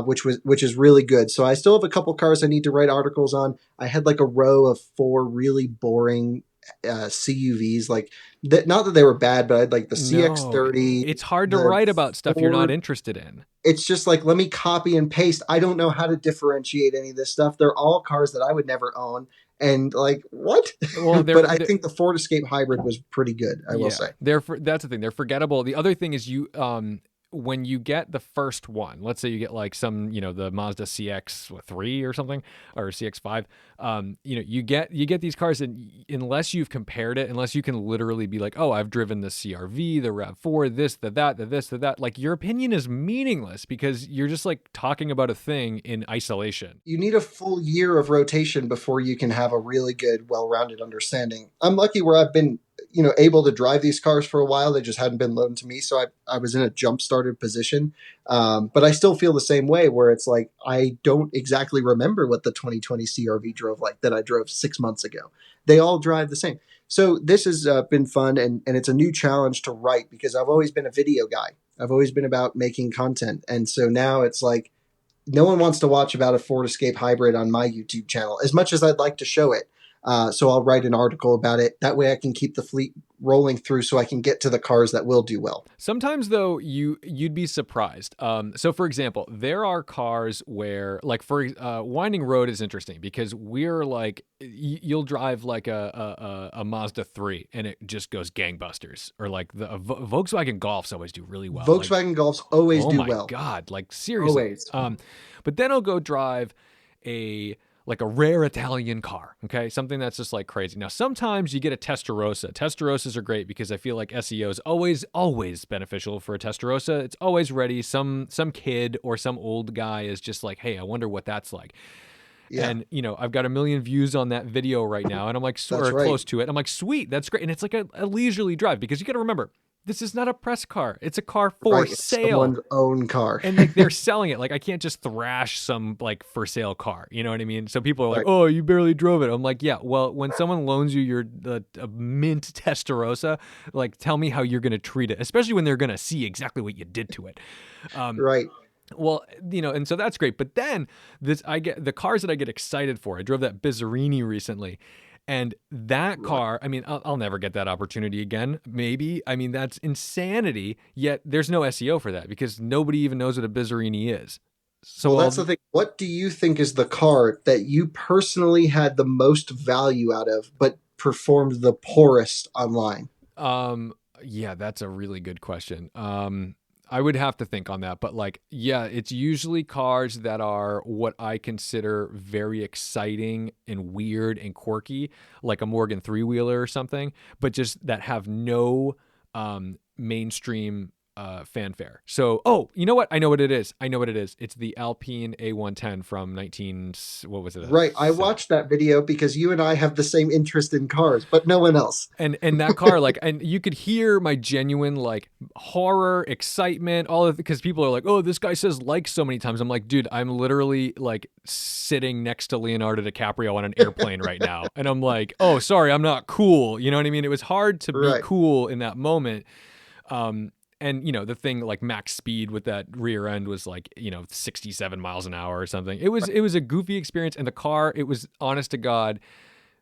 which is really good. So I still have a couple cars I need to write articles on. I had like a row of 4 really boring CUVs, like that. Not that they were bad, but I had like the CX-30. It's hard to write about stuff you're not interested in. It's just like, let me copy and paste. I don't know how to differentiate any of this stuff. They're all cars that I would never own. And like, what? Well, but I think the Ford Escape Hybrid was pretty good, I will say. That's the thing. They're forgettable. The other thing is when you get the first one, let's say you get like some, the Mazda CX-3 or something, or CX-5, you get these cars, and unless you've compared it, unless you can literally be like, oh, I've driven the CR-V, the RAV4, this, that, like your opinion is meaningless because you're just like talking about a thing in isolation. You need a full year of rotation before you can have a really good, well-rounded understanding. I'm lucky where I've been, able to drive these cars for a while. They just hadn't been loaned to me. So I was in a jump-started position. But I still feel the same way where it's like, I don't exactly remember what the 2020 CRV drove like that I drove 6 months ago. They all drive the same. So this has been fun, and it's a new challenge to write because I've always been a video guy. I've always been about making content. And so now it's like, no one wants to watch about a Ford Escape hybrid on my YouTube channel as much as I'd like to show it. So I'll write an article about it. That way I can keep the fleet rolling through so I can get to the cars that will do well. Sometimes though, you'd be surprised. So for example, there are cars where like for Winding Road is interesting because we're like, you'll drive like a Mazda 3 and it just goes gangbusters, or like the Volkswagen Golfs always do really well. Volkswagen Golfs always do well. Oh my God, like seriously. Always. But then I'll go drive a rare Italian car, okay? Something that's just like crazy. Now, sometimes you get a Testarossa. Testarossas are great because I feel like SEO is always beneficial for a Testarossa. It's always ready. Some kid or some old guy is just like, hey, I wonder what that's like. Yeah. And, I've got 1 million views on that video right now, and I'm like, close to it. I'm like, sweet, that's great. And it's like a leisurely drive because you got to remember, this is not a press car. It's a car for sale. Someone's own car. And like they're selling it. Like I can't just thrash some like for sale car. You know what I mean? So people are like, oh, you barely drove it. I'm like, yeah, well, when someone loans you a mint Testarossa, like tell me how you're going to treat it, especially when they're going to see exactly what you did to it. Right. Well, and so that's great. But then I get the cars that I get excited for. I drove that Bizzarini recently. And that car, I mean, I'll never get that opportunity again. Maybe. I mean, that's insanity. Yet there's no SEO for that because nobody even knows what a Bizzarini is. So that's the thing. What do you think is the car that you personally had the most value out of, but performed the poorest online? Yeah, that's a really good question. I would have to think on that, but like, yeah, it's usually cars that are what I consider very exciting and weird and quirky, like a Morgan three-wheeler or something, but just that have no mainstream fanfare. So, you know what? I know what it is. It's the Alpine A110 from what was it? Right. I watched that video because you and I have the same interest in cars, but no one else. And that car, like, and you could hear my genuine like horror, excitement, all of it, because people are like, oh, this guy says like so many times. I'm like, dude, I'm literally like sitting next to Leonardo DiCaprio on an airplane right now. And I'm like, oh, sorry, I'm not cool. You know what I mean? It was hard to be cool in that moment. And, the thing like max speed with that rear end was like, 67 miles an hour or something. It was a goofy experience. And the car, it was honest to God,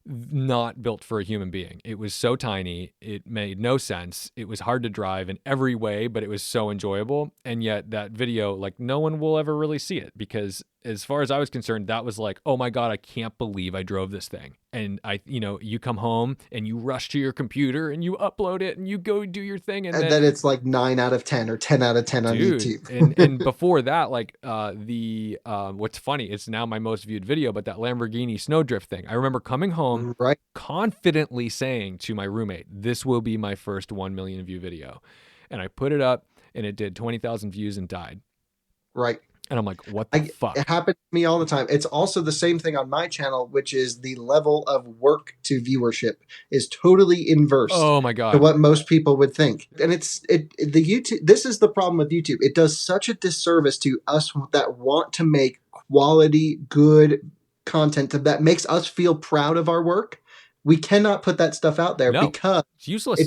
not built for a human being. It was so tiny. It made no sense. It was hard to drive in every way, but it was so enjoyable. And yet that video, like no one will ever really see it because as far as I was concerned, that was like, oh my God, I can't believe I drove this thing. And you come home and you rush to your computer and you upload it and you go do your thing. And then it's like 9 out of 10 or 10 out of 10 on YouTube. and before that, like what's funny, it's now my most viewed video, but that Lamborghini Snowdrift thing. I remember coming home confidently saying to my roommate, this will be my first 1 million view video. And I put it up and it did 20,000 views and died. Right. And I'm like, what the fuck? It happens to me all the time. It's also the same thing on my channel, which is the level of work to viewership is totally inverse. Oh my God. To what most people would think. And this is the problem with YouTube. It does such a disservice to us that want to make quality, good content that makes us feel proud of our work. We cannot put that stuff out there because it's useless.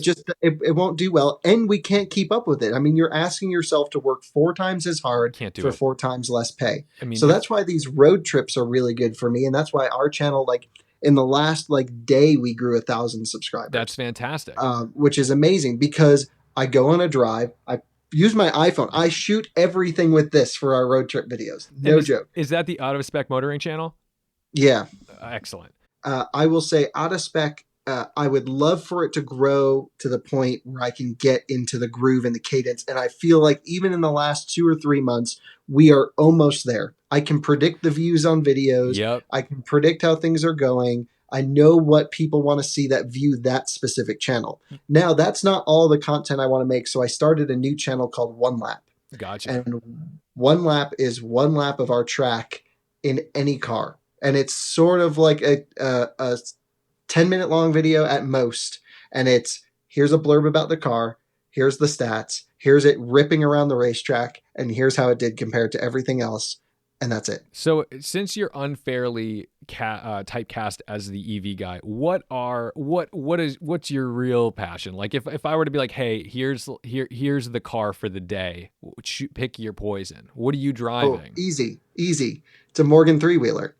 It won't do well, and we can't keep up with it. I mean, you're asking yourself to work 4 times as hard for 4 times less pay. I mean, so that's why these road trips are really good for me, and that's why our channel, like in the last day, we grew 1,000 subscribers. That's fantastic. Which is amazing because I go on a drive. I use my iPhone. I shoot everything with this for our road trip videos. No joke. Is that the Out of Spec Motoring channel? Yeah. Excellent. I will say out of spec I would love for it to grow to the point where I can get into the groove and the cadence. And I feel like even in the last 2 or 3 months, we are almost there. I can predict the views on videos. Yep. I can predict how things are going. I know what people want to see that view that specific channel. Now, that's not all the content I want to make. So I started a new channel called One Lap. Gotcha. And One Lap is one lap of our track in any car. And it's sort of like a 10-minute long video at most. And it's, here's a blurb about the car. Here's the stats. Here's it ripping around the racetrack. And here's how it did compared to everything else. And that's it. So since you're unfairly typecast as the EV guy, what's your real passion? Like if I were to be like, hey, here's the car for the day, pick your poison. What are you driving? Oh, easy. It's a Morgan 3-wheeler.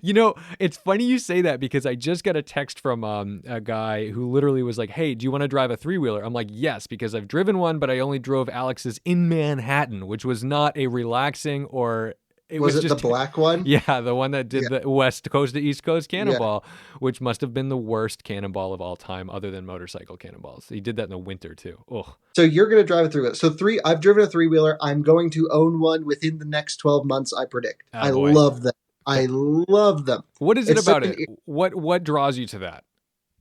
You know, it's funny you say that because I just got a text from a guy who literally was like, hey, do you want to drive a 3-wheeler? I'm like, yes, because I've driven one, but I only drove Alex's in Manhattan, which was not a relaxing or... Was it just the black one? Yeah, the one that did the West Coast to East Coast Cannonball, which must have been the worst cannonball of all time other than motorcycle cannonballs. He did that in the winter too. Ugh. So you're going to drive a 3-wheeler. So I've driven a 3-wheeler. I'm going to own one within the next 12 months, I predict. I love them. I love them. What is it about it? What draws you to that?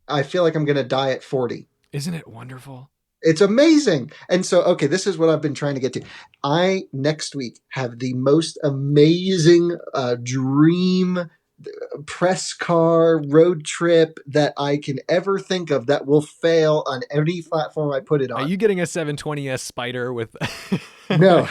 I feel like I'm going to die at 40. Isn't it wonderful? It's amazing. And so, okay, this is what I've been trying to get to. I, next week, have the most amazing dream press car road trip that I can ever think of that will fail on any platform I put it on. Are you getting a 720S Spider with... No.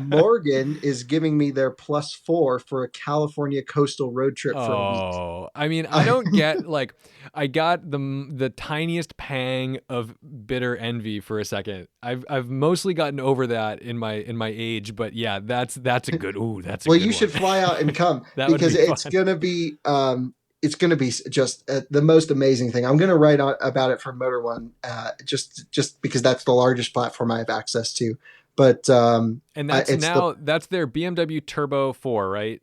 Morgan is giving me their +4 for a California coastal road trip for a week. Oh, I mean, I don't get like, I got the tiniest pang of bitter envy for a second. I've mostly gotten over that in my age, but yeah, that's a good. Ooh, that's a well. Good You one. should fly out and come because be it's gonna be just the most amazing thing. I'm gonna write about it for Motor One, just because that's the largest platform I have access to. But and that's their BMW Turbo 4, right?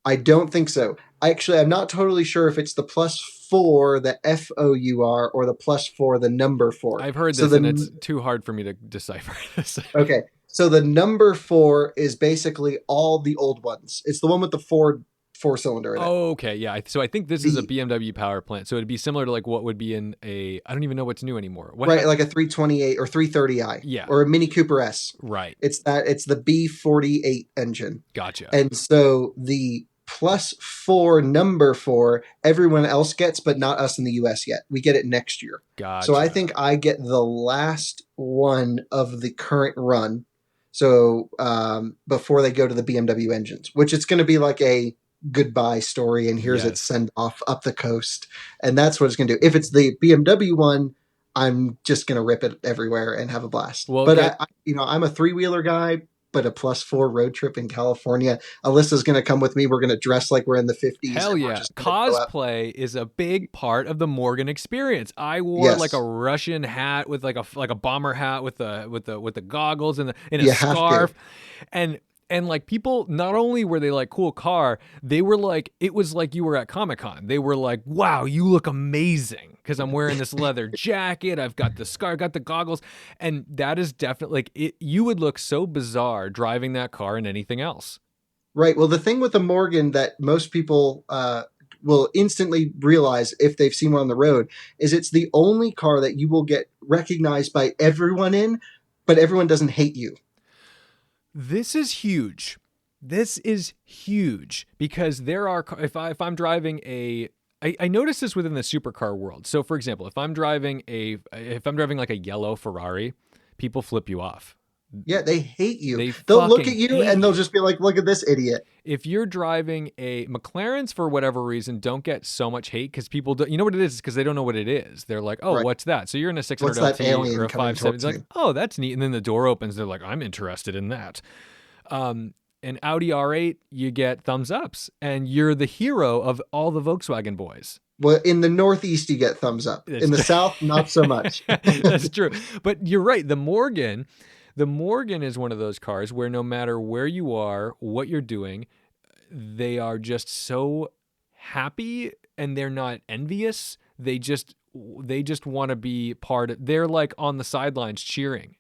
I don't think so. I'm not totally sure if it's the +4, the FOUR, or the +4, the number 4. I've heard this, and it's too hard for me to decipher this. Okay, so the number 4 is basically all the old ones. It's the one with the four-cylinder in it. Oh, okay, yeah. So I think this is a BMW power plant. So it'd be similar to like what would be in a, I don't even know what's new anymore. Right, like a 328 or 330i. Yeah. Or a Mini Cooper S. Right. It's the B48 engine. Gotcha. And so the +4 number 4 everyone else gets, but not us in the US yet. We get it next year. Gotcha. So I think I get the last one of the current run. So before they go to the BMW engines, which it's going to be like a goodbye story, and here's its send off up the coast, and that's what it's going to do. If it's the BMW one, I'm just going to rip it everywhere and have a blast. Well, but I'm a 3-wheeler guy, but a +4 road trip in California. Alyssa's going to come with me. We're going to dress like we're in the 50s. Hell yeah. Cosplay is a big part of the Morgan experience. I wore like a Russian hat with like a bomber hat with the goggles and a scarf. And like people, not only were they like cool car, they were like, it was like you were at Comic-Con. They were like, wow, you look amazing because I'm wearing this leather jacket. I've got the scarf, got the goggles. And that is definitely like it. You would look so bizarre driving that car and anything else. Right. Well, the thing with the Morgan that most people will instantly realize if they've seen one on the road is it's the only car that you will get recognized by everyone in, but everyone doesn't hate you. This is huge. This is huge because there are, if I'm driving I notice this within the supercar world. So for example, if I'm driving like a yellow Ferrari, people flip you off. Yeah, they hate you. They'll look at you and they'll just be like, look at this idiot. If you're driving a McLaren's, for whatever reason, don't get so much hate because people don't, you know what it is? It's because they don't know what it is. They're like, oh, what's that? So you're in a 600 LT or a 570. It's like, oh, that's neat. And then the door opens. They're like, I'm interested in that. An Audi R8, you get thumbs ups and you're the hero of all the Volkswagen boys. Well, in the Northeast, you get thumbs up. In the South, not so much. That's true. But you're right. The Morgan is one of those cars where no matter where you are, what you're doing, they are just so happy and they're not envious. They just want to be they're like on the sidelines cheering.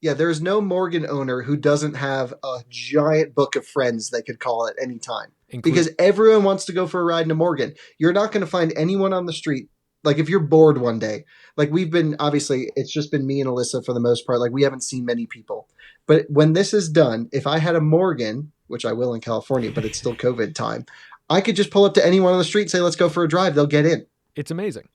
Yeah, there's no Morgan owner who doesn't have a giant book of friends they could call at any time. Because everyone wants to go for a ride in a Morgan. You're not going to find anyone on the street. Like if you're bored one day, like we've been, obviously it's just been me and Alyssa for the most part. Like we haven't seen many people. But when this is done, if I had a Morgan, which I will in California, but it's still COVID time, I could just pull up to anyone on the street and say, let's go for a drive. They'll get in. It's amazing.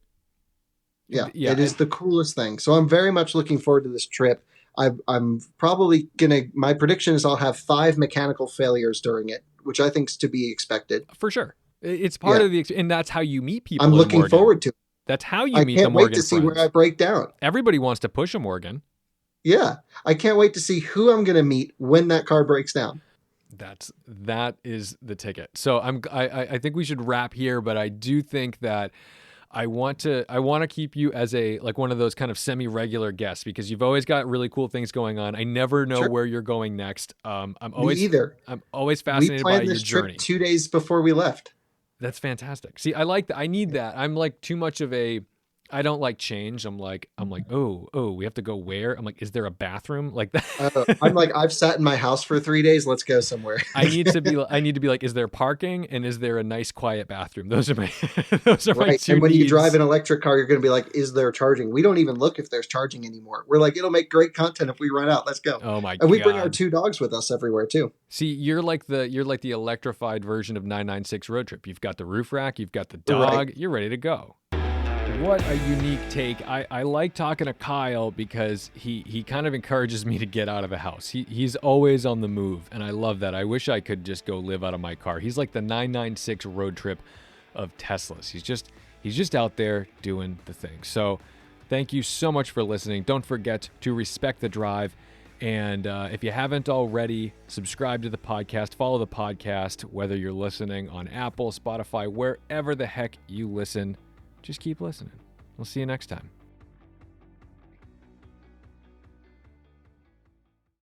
Yeah, it is the coolest thing. So I'm very much looking forward to this trip. I'm probably my prediction is I'll have 5 mechanical failures during it, which I think is to be expected. For sure. It's part of and that's how you meet people. I'm looking forward to it. That's how you meet the Morgan. I can't wait to see where I break down. Everybody wants to push a Morgan. Yeah. I can't wait to see who I'm going to meet when that car breaks down. That is the ticket. So I think we should wrap here, but I do think that I want to keep you as one of those kind of semi-regular guests because you've always got really cool things going on. I never know where you're going next. Me either. I'm always fascinated by your journey. We planned this trip 2 days before we left. That's fantastic. See, I like that. I need that. I'm like too much of I don't like change. I'm like, oh, we have to go where? I'm like, is there a bathroom like that? I'm like, I've sat in my house for 3 days. Let's go somewhere. I need to be like, is there parking and is there a nice quiet bathroom? Those are my my two And when needs. you drive an electric car, you're going to be like, is there charging? We don't even look if there's charging anymore. We're like, it'll make great content if we run out. Let's go. Oh my god! And we bring our 2 dogs with us everywhere too. See, you're like the electrified version of 996 Road Trip. You've got the roof rack, you've got the dog. Right. You're ready to go. What a unique take. I like talking to Kyle because he kind of encourages me to get out of the house. He's always on the move, and I love that. I wish I could just go live out of my car. He's like the 996 Road Trip of Teslas. He's just out there doing the thing. So thank you so much for listening. Don't forget to respect the drive. And if you haven't already, subscribe to the podcast, follow the podcast, whether you're listening on Apple, Spotify, wherever the heck you listen. Just keep listening. We'll see you next time.